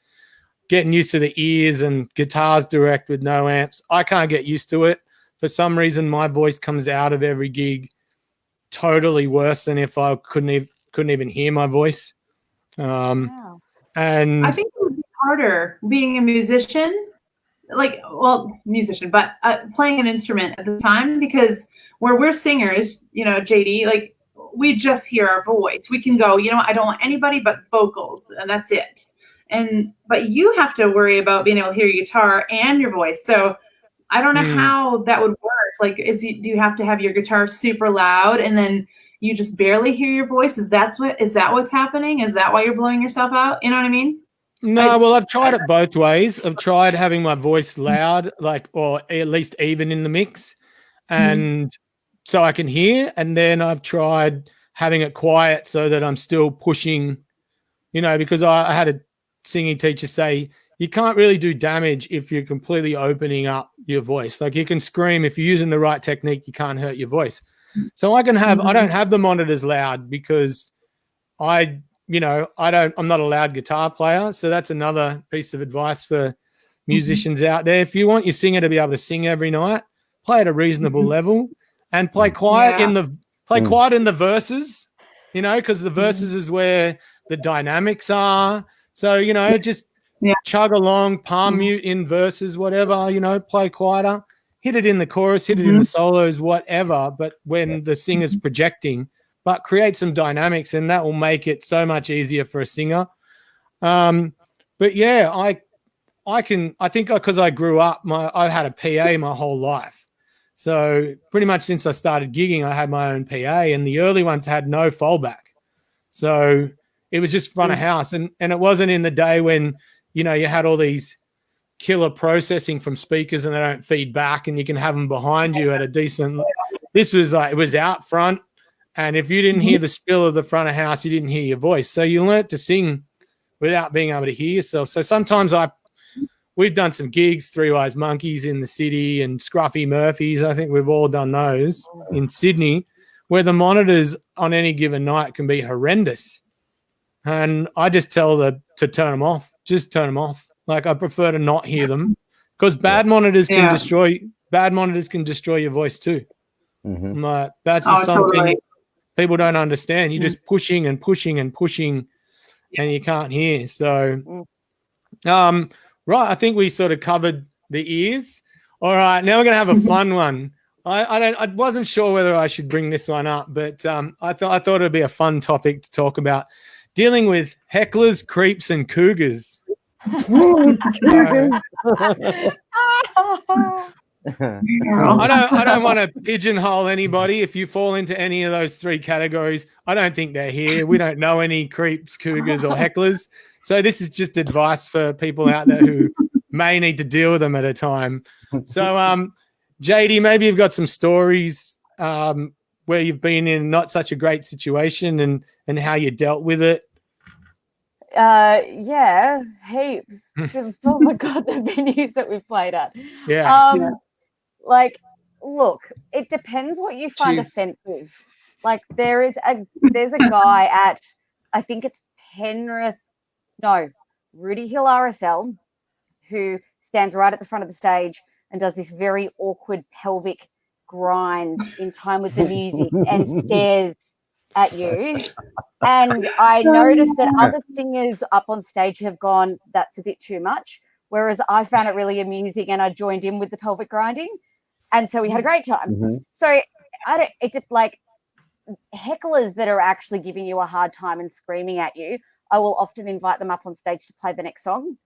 getting used to the ears and guitars direct with no amps. I can't get used to it. For some reason, my voice comes out of every gig totally worse than if I couldn't even hear my voice. And I think it would be harder being a musician, but playing an instrument at the time, because where we're singers, Jadie, like we just hear our voice. We can go, I don't want anybody but vocals, and that's it. But you have to worry about being able to hear your guitar and your voice. So I don't know how that would work. Like, do you have to have your guitar super loud and then you just barely hear your voice? Is that what's happening? Is that why you're blowing yourself out? You know what I mean? No, well, I've tried it both ways. I've tried having my voice loud, or at least even in the mix, and so I can hear. And then I've tried having it quiet so that I'm still pushing, because I had a singing teacher say, you can't really do damage if you're completely opening up your voice. Like you can scream if you're using the right technique, you can't hurt your voice. So I don't have the monitors loud because I'm not a loud guitar player. So that's another piece of advice for musicians out there. If you want your singer to be able to sing every night, play at a reasonable level and play quiet in the verses, because the verses is where the dynamics are. So, just chug along, palm mute in verses, whatever, play quieter, hit it in the chorus, hit it in the solos, whatever. But when the singer's projecting, but create some dynamics, and that will make it so much easier for a singer. But yeah, I think because I grew up, I had a PA my whole life. So pretty much since I started gigging, I had my own PA, and the early ones had no fallback. So it was just front of house. And it wasn't in the day when, you had all these killer processing from speakers and they don't feed back, and you can have them behind you at a decent. This was like, it was out front, and if you didn't hear the spill of the front of house, you didn't hear your voice. So you learnt to sing without being able to hear yourself. So sometimes we've done some gigs, Three Wise Monkeys in the city and Scruffy Murphys. I think we've all done those in Sydney, where the monitors on any given night can be horrendous. And I just tell them to turn them off. Just turn them off. Like, I prefer to not hear them, because bad monitors can destroy your voice too. Like, that's just something people don't understand. You're just pushing and pushing and pushing, and you can't hear. So, right, I think we sort of covered the ears. All right, now we're gonna have a fun one. I wasn't sure whether I should bring this one up, but I thought it'd be a fun topic to talk about, dealing with hecklers, creeps, and cougars. I don't want to pigeonhole anybody. If you fall into any of those three categories, I don't think they're here. We don't know any creeps, cougars, or hecklers. So this is just advice for people out there who may need to deal with them at a time. So, Jadie, maybe you've got some stories where you've been in not such a great situation and how you dealt with it. Yeah, heaps. Oh my God, the venues that we've played at. Like, look, it depends what you find offensive. Like, there's a guy at, I think it's Rudy Hill RSL, who stands right at the front of the stage and does this very awkward pelvic grind in time with the music and stares at you. And I noticed that other singers up on stage have gone, that's a bit too much, whereas I found it really amusing and I joined in with the pelvic grinding, and so we had a great time. So like hecklers that are actually giving you a hard time and screaming at you, I will often invite them up on stage to play the next song,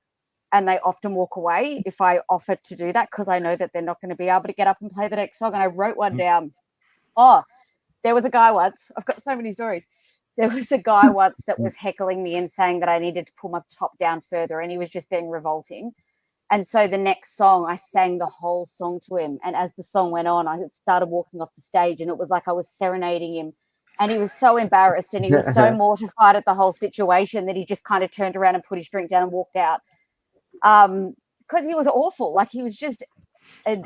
and they often walk away if I offer to do that, because I know that they're not going to be able to get up and play the next song. And I wrote one down. There was a guy once, I've got so many stories. There was a guy once that was heckling me and saying that I needed to pull my top down further, and he was just being revolting. And so the next song, I sang the whole song to him. And as the song went on, I started walking off the stage, and it was like I was serenading him. And he was so embarrassed and he was so mortified at the whole situation that he just kind of turned around and put his drink down and walked out. Because he was awful. Like, he was just a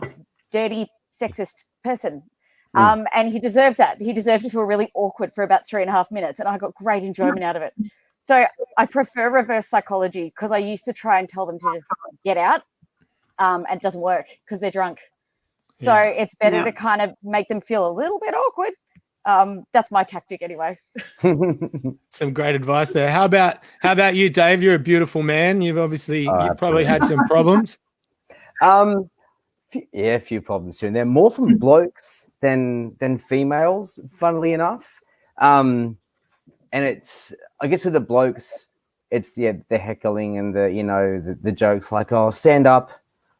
dirty, sexist person. And he deserved that. He deserved to feel really awkward for about 3.5 minutes, and I got great enjoyment out of it. So I prefer reverse psychology, because I used to try and tell them to just get out, and it doesn't work because they're drunk. So it's better to kind of make them feel a little bit awkward. That's my tactic anyway. Some great advice there. How about you, Dave? You're a beautiful man. You've probably had some problems. A few problems here and there. More from blokes than females, funnily enough. And it's, I guess, with the blokes, it's the heckling and the jokes like, oh, stand up,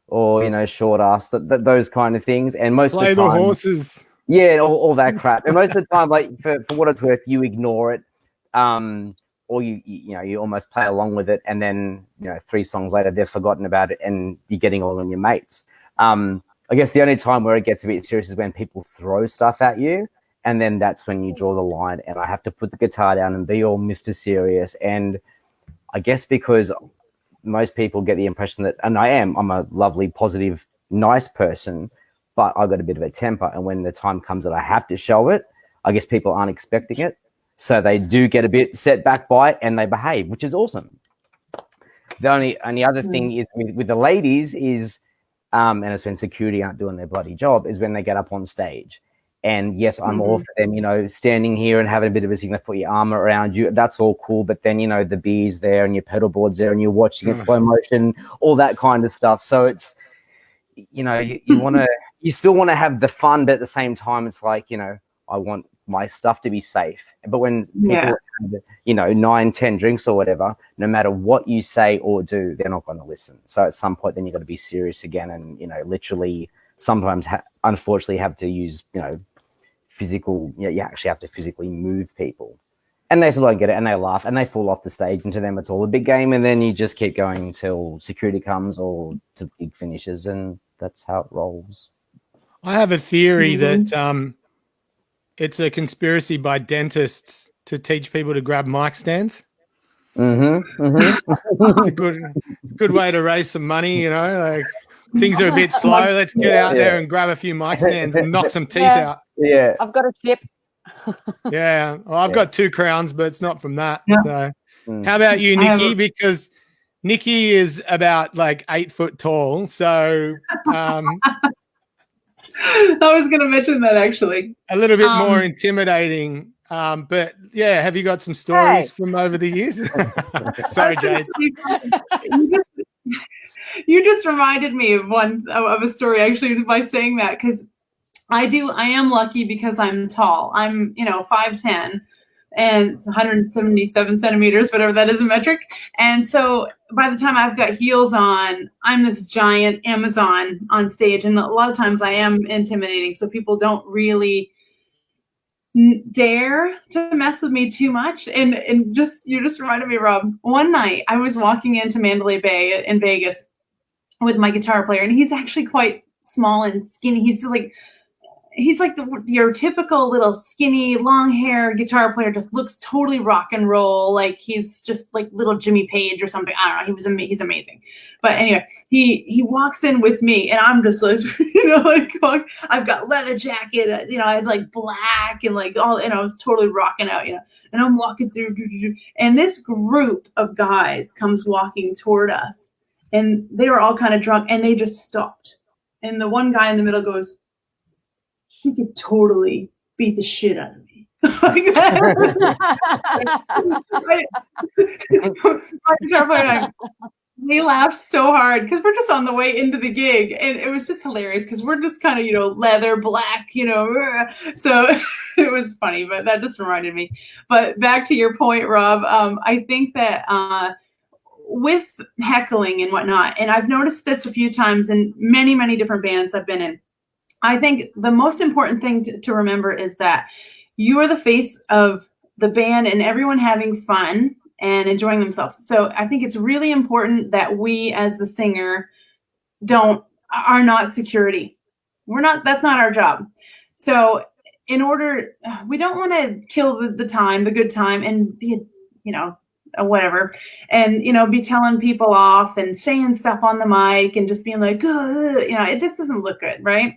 or short ass, those kind of things. And most play of the time, the horses. Yeah, all that crap. And most of the time, like for what it's worth, you ignore it, or you almost play along with it, and then 3 songs later they've forgotten about it, and you're getting along with your mates. I guess the only time where it gets a bit serious is when people throw stuff at you, and then that's when you draw the line, and I have to put the guitar down and be all Mr. Serious. And I guess because most people get the impression that, and I'm a lovely, positive, nice person, but I've got a bit of a temper, and when the time comes that I have to show it, I guess people aren't expecting it, so they do get a bit set back by it, and they behave, which is awesome. The only other thing is with the ladies is, and it's when security aren't doing their bloody job, is when they get up on stage. And yes, I'm all for them, standing here and having a bit of a thing, they put your arm around you. That's all cool. But then, the beer's there and your pedal board's there and you're watching it slow motion, all that kind of stuff. So it's, you still want to have the fun, but at the same time, it's like, I want my stuff to be safe. But when people have, 9, 10 drinks or whatever, no matter what you say or do, they're not going to listen. So at some point, then you've got to be serious again, and literally sometimes unfortunately have to use physical. You actually have to physically move people. And they still don't get it, and they laugh, and they fall off the stage, and to them it's all a big game, and then you just keep going until security comes or to big finishes, and that's how it rolls. I have a theory that it's a conspiracy by dentists to teach people to grab mic stands. It's a good way to raise some money, you know, like things are a bit slow. Let's get out there and grab a few mic stands and knock some teeth out. Yeah. I've got a tip. Yeah. Well, I've got 2 crowns, but it's not from that. Yeah. So how about you, Nikki? Because Nikki is about like 8 foot tall. So I was going to mention that actually. a little bit more intimidating. But yeah, have you got some stories from over the years? Sorry, Jade. You just reminded me of a story actually by saying that, because I am lucky because I'm tall. I'm 5'10" and 177 centimeters, whatever that is in metric. And so by the time I've got heels on, I'm this giant Amazon on stage, and a lot of times I am intimidating, so people don't really dare to mess with me too much. And you just reminded me, Rob. One night I was walking into Mandalay Bay in Vegas with my guitar player, and he's actually quite small and skinny. He's like your typical little skinny, long hair guitar player, just looks totally rock and roll. Like he's just like little Jimmy Page or something. I don't know. He's amazing. But anyway, he walks in with me, and I'm just like, I've got leather jacket, I had like black and like all, and I was totally rocking out, and I'm walking through, and this group of guys comes walking toward us, and they were all kind of drunk, and they just stopped. And the one guy in the middle goes, "She could totally beat the shit out of me." Like that. We laughed so hard because we're just on the way into the gig, and it was just hilarious because we're just kind of, leather, black, so it was funny, but that just reminded me. But back to your point, Rob, I think that with heckling and whatnot, and I've noticed this a few times in many, many different bands I've been in, I think the most important thing to remember is that you are the face of the band and everyone having fun and enjoying themselves. So I think it's really important that we, as the singer, are not security. That's not our job. So we don't want to kill the time, the good time, and be, whatever, and be telling people off and saying stuff on the mic and just being like, it just doesn't look good, right?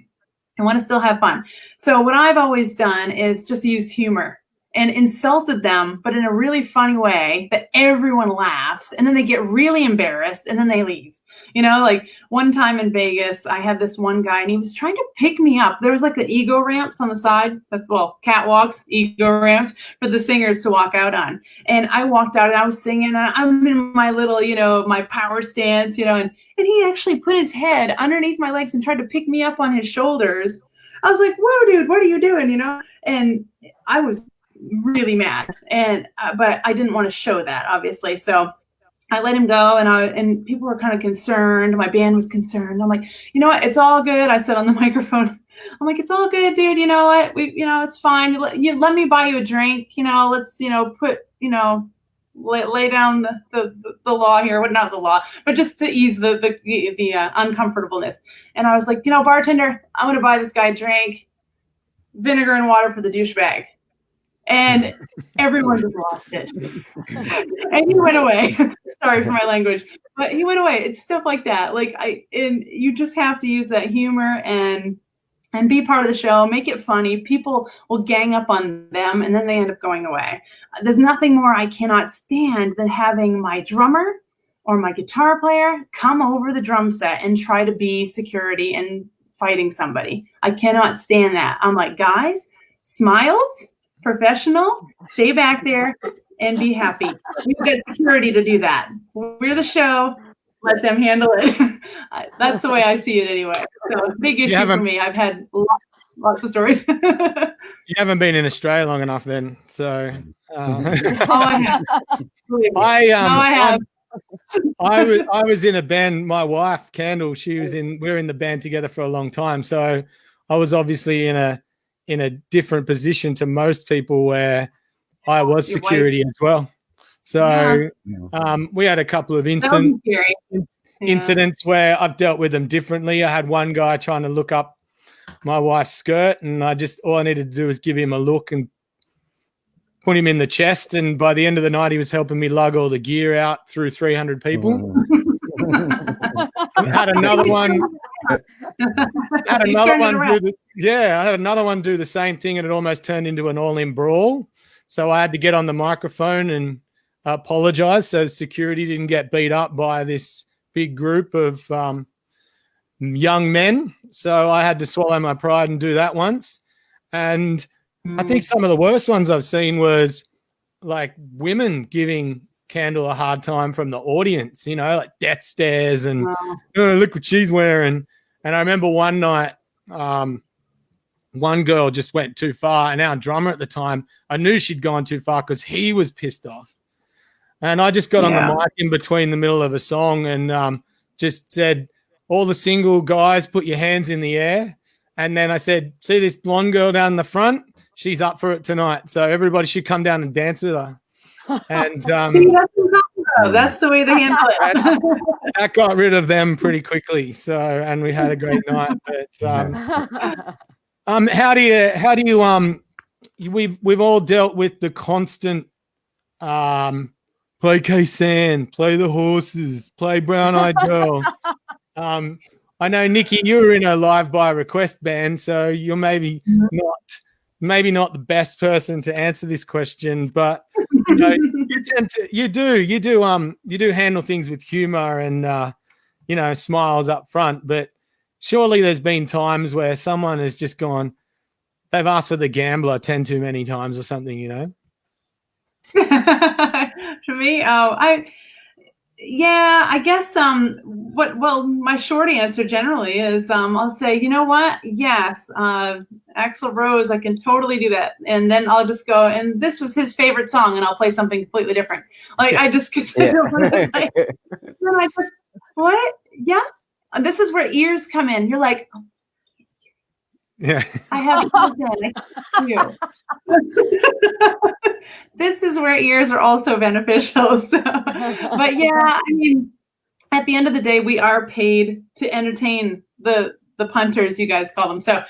I want to still have fun. So what I've always done is just use humor and insulted them, but in a really funny way that everyone laughs, and then they get really embarrassed, and then they leave. Like one time in Vegas, I had this one guy, and he was trying to pick me up. There was like the ego ramps on the side. Catwalks, ego ramps for the singers to walk out on. And I walked out, and I was singing, and I'm in my little, my power stance, and he actually put his head underneath my legs and tried to pick me up on his shoulders. I was like, "Whoa, dude, what are you doing?" And I was really mad, and but I didn't want to show that, obviously. So I let him go, and people were kind of concerned. My band was concerned. I'm like, "You know what? It's all good." I said on the microphone, I'm like, "It's all good, dude. You know what? It's fine. Let me buy you a drink. Let's, put, lay down the law here. What, not the law, but just to ease the uncomfortableness." And I was like, "Bartender, I'm going to buy this guy a drink, vinegar and water for the douchebag." And everyone just lost it. And he went away. Sorry for my language, but he went away. It's stuff like that. And you just have to use that humor and be part of the show. Make it funny. People will gang up on them, and then they end up going away. There's nothing more I cannot stand than having my drummer or my guitar player come over the drum set and try to be security and fighting somebody. I cannot stand that. I'm like, guys, smiles, professional, stay back there and be happy. You get security to do that. We're the show. Let them handle it. That's the way I see it anyway. So big issue for me. I've had lots of stories. You haven't been in Australia long enough then. So I have. I was in a band. My wife, Candle, we were in the band together for a long time. So I was obviously in a different position to most people where I was Your wife. security as well. So we had a couple of That would be scary. incidents where I've dealt with them differently. I had one guy trying to look up my wife's skirt, and all I needed to do was give him a look and put him in the chest. And by the end of the night, he was helping me lug all the gear out through 300 people. Had another one. I had another one do the same thing, and it almost turned into an all-in brawl. So I had to get on the microphone and apologize so security didn't get beat up by this big group of young men. So I had to swallow my pride and do that once. And I think some of the worst ones I've seen was like women giving Candle a hard time from the audience, like death stares and look what she's wearing. And I remember one night, one girl just went too far, and our drummer at the time, I knew she'd gone too far because he was pissed off. And I just got on the mic in between the middle of a song and just said, all the single guys, put your hands in the air. And then I said, see this blonde girl down the front? She's up for it tonight. So everybody should come down and dance with her. And that's the way they handle it. That got rid of them pretty quickly. So, and we had a great night. But how do you we've all dealt with the constant play K-San, play the horses, play Brown Eyed Girl. I know, Nikki, you were in a live by request band, so you're maybe not the best person to answer this question, but you do handle things with humor and smiles up front. But surely there's been times where someone has just gone, they've asked for the Gambler 10 too many times or something, For me, I guess my short answer generally is I'll say, you know what? Yes, Axl Rose, I can totally do that. And then I'll just go, and this was his favorite song, and I'll play something completely different. Like I just consider what? Yeah. This is where ears come in. You're like, yeah. I have you. This is where ears are also beneficial. So, but yeah, I mean, at the end of the day, we are paid to entertain the punters, you guys call them. So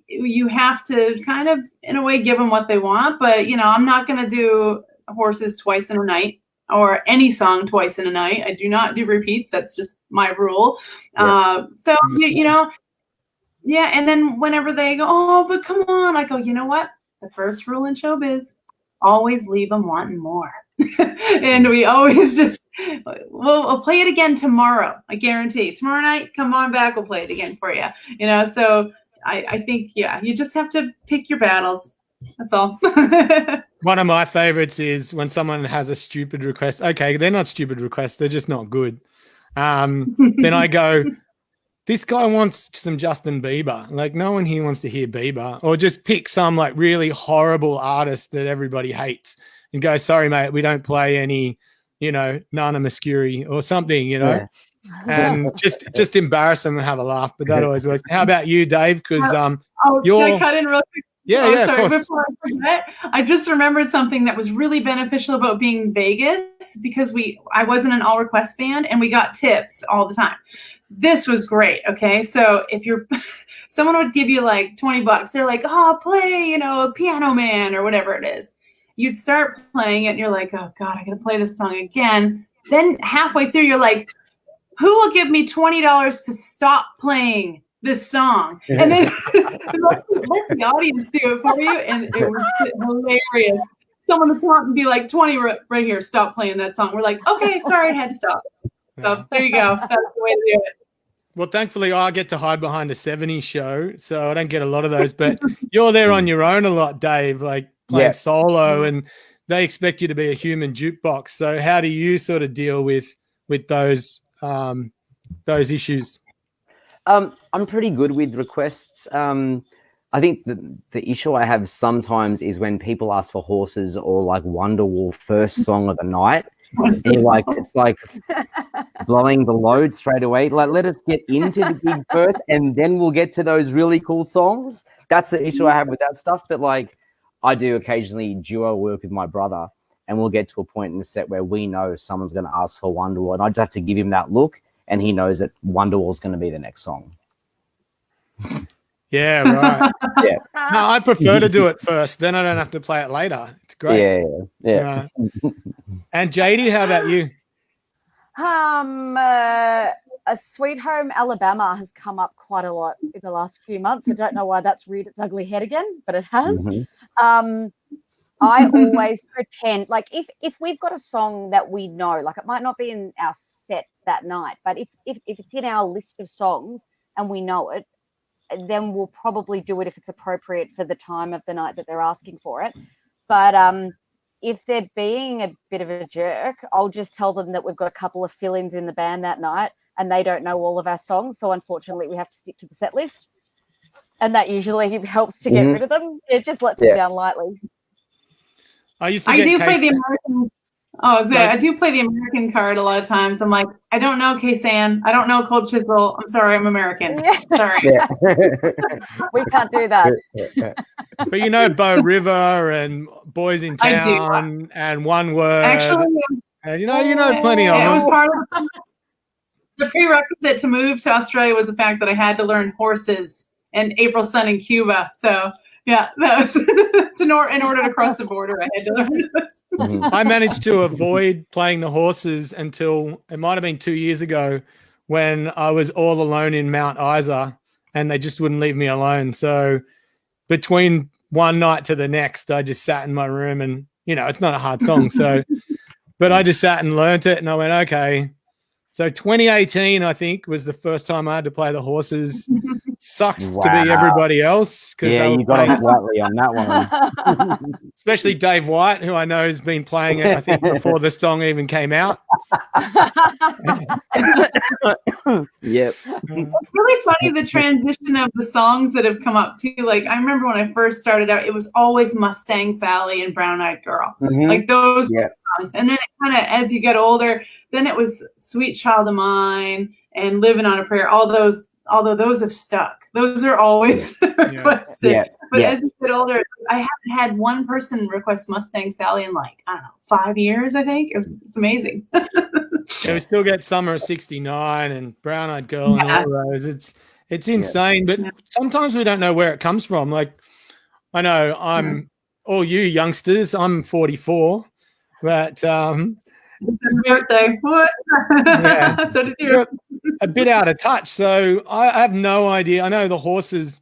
you have to kind of, in a way, give them what they want. But I'm not going to do horses twice in a night or any song twice in a night. I do not do repeats. That's just my rule. Yeah. So yeah, and then whenever they go, oh, but come on, I go, you know what? The first rule in showbiz, always leave them wanting more. And we always just, we'll play it again tomorrow. I guarantee. Tomorrow night, come on back, we'll play it again for you. So I think, you just have to pick your battles. That's all. One of my favorites is when someone has a stupid request. Okay, they're not stupid requests. They're just not good. Then I go, this guy wants some Justin Bieber. Like, no one here wants to hear Bieber. Or just pick some like really horrible artist that everybody hates and go, sorry, mate, we don't play any, Nana Muscuri or something, Yeah. And just embarrass them and have a laugh. But that always works. How about you, Dave? Because can I cut in real quick? Yeah, sorry, of course. before I forget, I just remembered something that was really beneficial about being in Vegas because I was in an all request band and we got tips all the time. This was great. Okay. So if someone would give you like $20, they're like, oh, play, Piano Man or whatever it is. You'd start playing it and you're like, oh God, I got to play this song again. Then halfway through, you're like, who will give me $20 to stop playing this song? And then let the audience do it for you. And it was hilarious. Someone would come out and be like, 20 right here, stop playing that song. We're like, okay, sorry, I had to stop. So there you go. That's the way to do it. Well, thankfully, I get to hide behind a 70s show, so I don't get a lot of those. But you're there on your own a lot, Dave, like playing solo, and they expect you to be a human jukebox. So how do you sort of deal with those issues? I'm pretty good with requests. I think the issue I have sometimes is when people ask for horses or like Wonderwall first song of the night. And you're like, it's like blowing the load straight away. Like, let us get into the gig first, and then we'll get to those really cool songs. That's the issue I have with that stuff. But like, I do occasionally duo work with my brother, and we'll get to a point in the set where we know someone's going to ask for Wonderwall, and I just have to give him that look, and he knows that Wonderwall's going to be the next song. Yeah, right. Yeah. No, I prefer to do it first. Then I don't have to play it later. It's great. Yeah. And Jadie, how about you? A Sweet Home Alabama has come up quite a lot in the last few months. I don't know why that's reared its ugly head again, but it has. Mhm. I always pretend, like if we've got a song that we know, like it might not be in our set that night, but if it's in our list of songs and we know it, then we'll probably do it if it's appropriate for the time of the night that they're asking for it. But if they're being a bit of a jerk, I'll just tell them that we've got a couple of fill-ins in the band that night and they don't know all of our songs. So unfortunately, we have to stick to the set list. And that usually helps to get rid of them. It just lets them down lightly. I do play the American. I do play the American card a lot of times. I'm like, I don't know Kaysan. I don't know Cold Chisel. I'm sorry, I'm American. Sorry. We can't do that. But you know Bow River and Boys in Town and One Word. Actually, and you know plenty of them. It was part of the prerequisite to move to Australia was the fact that I had to learn horses and April Sun in Cuba. So yeah, that was in order to cross the border, I had to learn this. I managed to avoid playing the horses until it might have been 2 years ago when I was all alone in Mount Isa and they just wouldn't leave me alone. So between one night to the next, I just sat in my room and, it's not a hard song. So, but I just sat and learnt it and I went, okay. So 2018, I think, was the first time I had to play the horses. Sucks to be everybody else. Yeah, you got off lightly on that one. Especially Dave White, who I know has been playing it, I think, before the song even came out. Yep. It's really funny, the transition of the songs that have come up, too. Like, I remember when I first started out, it was always Mustang Sally and Brown Eyed Girl. Like, those songs. And then it kind of, as you get older, then it was Sweet Child of Mine and Living on a Prayer. Although those have stuck. Those are always requested. But as you get older, I haven't had one person request Mustang Sally in 5 years, I think. It's amazing. We still get Summer of '69 and Brown Eyed Girl and all those. It's insane, but sometimes we don't know where it comes from. Like, I know all you youngsters, I'm 44, but birthday. What? So did you. A bit out of touch. So I have no idea. I know the horses,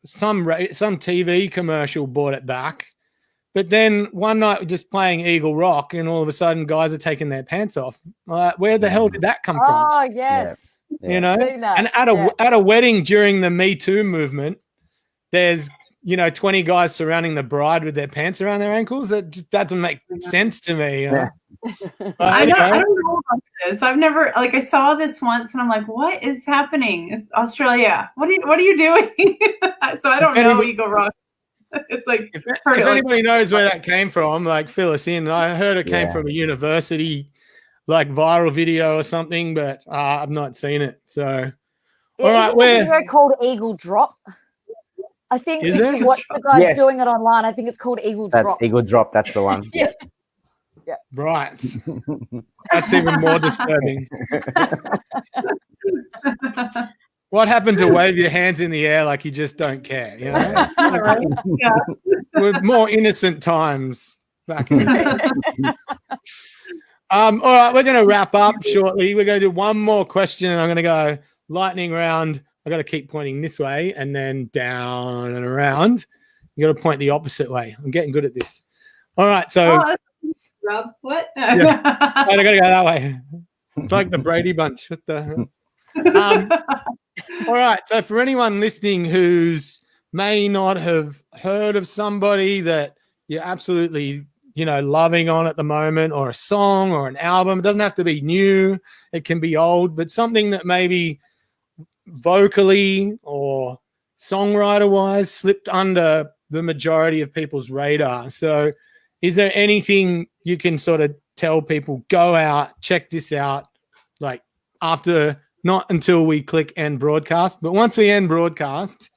some TV commercial brought it back. But then one night we're just playing Eagle Rock and all of a sudden guys are taking their pants off. Where the hell did that come from? Oh, yes. And at a wedding during the Me Too movement, there's 20 guys surrounding the bride with their pants around their ankles. That just doesn't make sense to me. I don't know about this. I've never, I saw this once and I'm like, what is happening? It's Australia. What are you doing? So I don't know Eagle Rock. It's like, if anybody knows where that came from, fill us in. I heard it came from a university, viral video or something, but I've not seen it. So, all right, a video called Eagle Drop. I think if you watch the guys doing it online, I think it's called Eagle Drop. Eagle Drop, that's the one. Yeah. Right. That's even more disturbing. What happened to wave your hands in the air like you just don't care? With more innocent times back in the day. All right, we're going to wrap up shortly. We're going to do one more question, and I'm going to go lightning round. I got to keep pointing this way and then down and around. You got to point the opposite way. I'm getting good at this. All right, so. Rob, what? I got to go that way. It's like the Brady Bunch. What the? All right. So for anyone listening who's may not have heard of somebody that you're absolutely, loving on at the moment, or a song or an album, it doesn't have to be new. It can be old, but something that maybe vocally or songwriter-wise slipped under the majority of people's radar. So is there anything you can sort of tell people, go out, check this out, after, not until we click end broadcast, but once we end broadcast,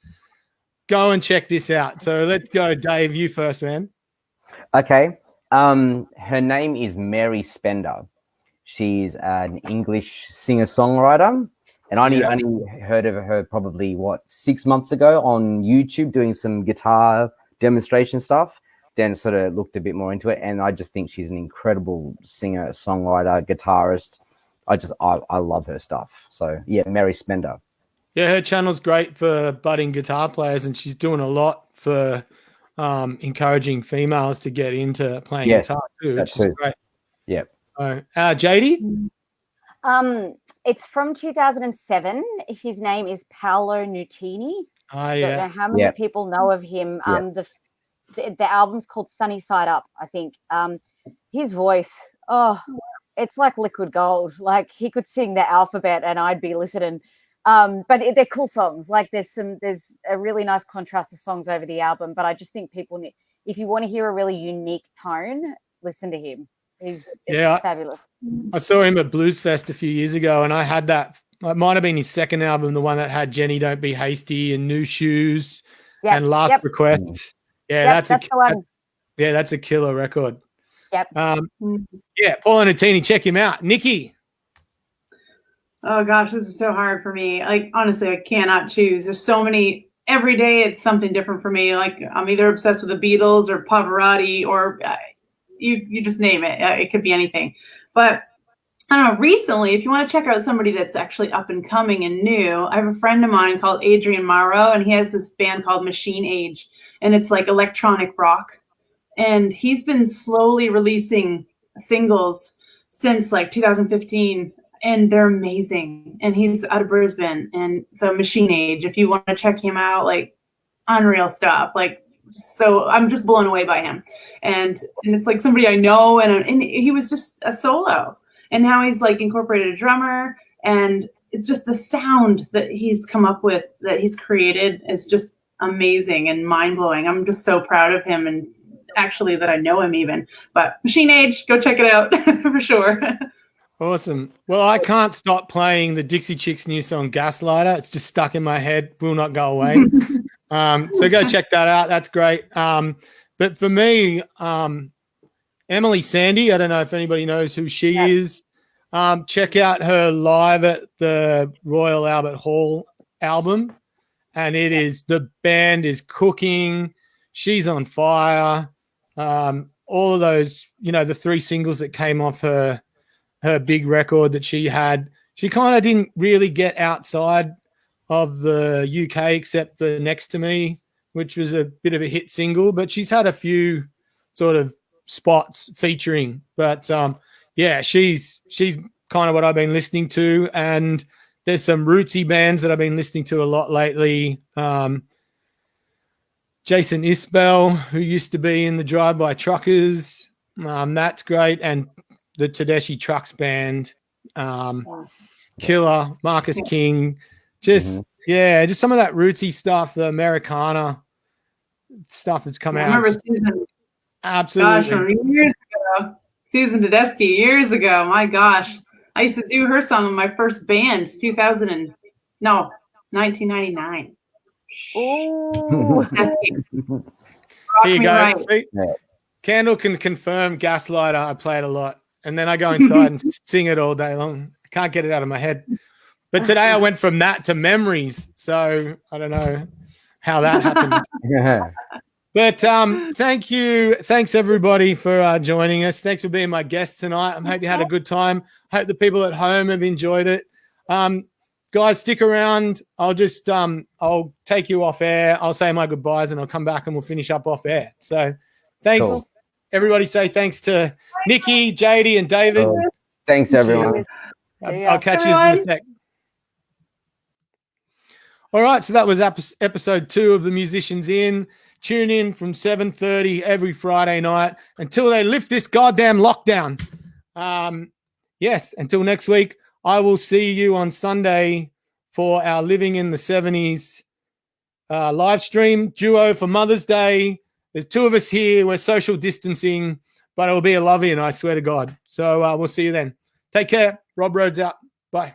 go and check this out. So let's go, Dave. You first, man. Okay. Her name is Mary Spender. She's an English singer-songwriter, and I only heard of her probably 6 months ago on YouTube doing some guitar demonstration stuff. Then sort of looked a bit more into it, and I just think she's an incredible singer, songwriter, guitarist. I love her stuff. So yeah, Mary Spender. Yeah, her channel's great for budding guitar players, and she's doing a lot for encouraging females to get into playing guitar too, which is great. Yeah. Jadie? It's from 2007. His name is Paolo Nutini. I don't know how many people know of him. The album's called Sunny Side Up, I think. His voice, it's like liquid gold. Like he could sing the alphabet and I'd be listening. But they're cool songs. Like there's a really nice contrast of songs over the album. But I just think people need, if you want to hear a really unique tone, listen to him. He's fabulous. I saw him at Blues Fest a few years ago, and I had that. It might have been his second album, the one that had Jenny Don't Be Hasty and New Shoes and Last Request. Yeah, that's the one. That's a killer record. Yep. Paul and Nutini, check him out. Nikki. Oh gosh, this is so hard for me. Like honestly, I cannot choose. There's so many. Every day it's something different for me. Like I'm either obsessed with the Beatles or Pavarotti or you just name it. It could be anything. But I don't know, recently, if you want to check out somebody that's actually up and coming and new, I have a friend of mine called Adrian Morrow, and he has this band called Machine Age, and it's like electronic rock. And he's been slowly releasing singles since like 2015, and they're amazing. And he's out of Brisbane. And so Machine Age, if you want to check him out, like unreal stuff. Like, so I'm just blown away by him. And it's like somebody I know, and he was just a solo. And now he's like incorporated a drummer, and it's just the sound that he's come up with, that he's created, is just amazing and mind blowing. I'm just so proud of him, and actually that I know him even. But Machine Age, go check it out for sure. Awesome. Well, I can't stop playing the Dixie Chicks' new song Gaslighter. It's just stuck in my head, will not go away. So go check that out. That's great. But for me, Emily Sandy, I don't know if anybody knows who she is. Check out her live at the Royal Albert Hall album. And it is, the band is cooking. She's on fire. All of those, the 3 singles that came off her big record that she had, she kind of didn't really get outside of the UK except for Next to Me, which was a bit of a hit single, but she's had a few sort of spots featuring. But she's kind of what I've been listening to, and there's some rootsy bands that I've been listening to a lot lately. Jason Isbell, who used to be in the Drive-By Truckers, that's great, and the Tedeschi Trucks Band, Killer, Marcus King, just some of that rootsy stuff, the Americana stuff that's come out. I remember Susan. Absolutely. Gosh, years ago. Susan Tedeschi, years ago. My gosh. I used to do her song in my first band, 1999. Oh. Here you go. Right. See, Candle can confirm Gaslighter. I play it a lot. And then I go inside and sing it all day long. I can't get it out of my head. But today I went from that to memories. So I don't know how that happened. But thank you. Thanks, everybody, for joining us. Thanks for being my guest tonight. I hope you had a good time. I hope the people at home have enjoyed it. Guys, stick around. I'll just I'll take you off air. I'll say my goodbyes, and I'll come back and we'll finish up off air. So thanks. Cool. Everybody say thanks to Nikki, Jadie, and David. Thanks, everyone. I'll catch you in a sec. All right, so that was episode 2 of The Musicians In. Tune in from 7:30 every Friday night until they lift this goddamn lockdown. Yes, until next week, I will see you on Sunday for our Living in the 70s live stream duo for Mother's Day. There's 2 of us here. We're social distancing, but it will be a lovely, and I swear to God. So we'll see you then. Take care. Rob Rhodes out. Bye.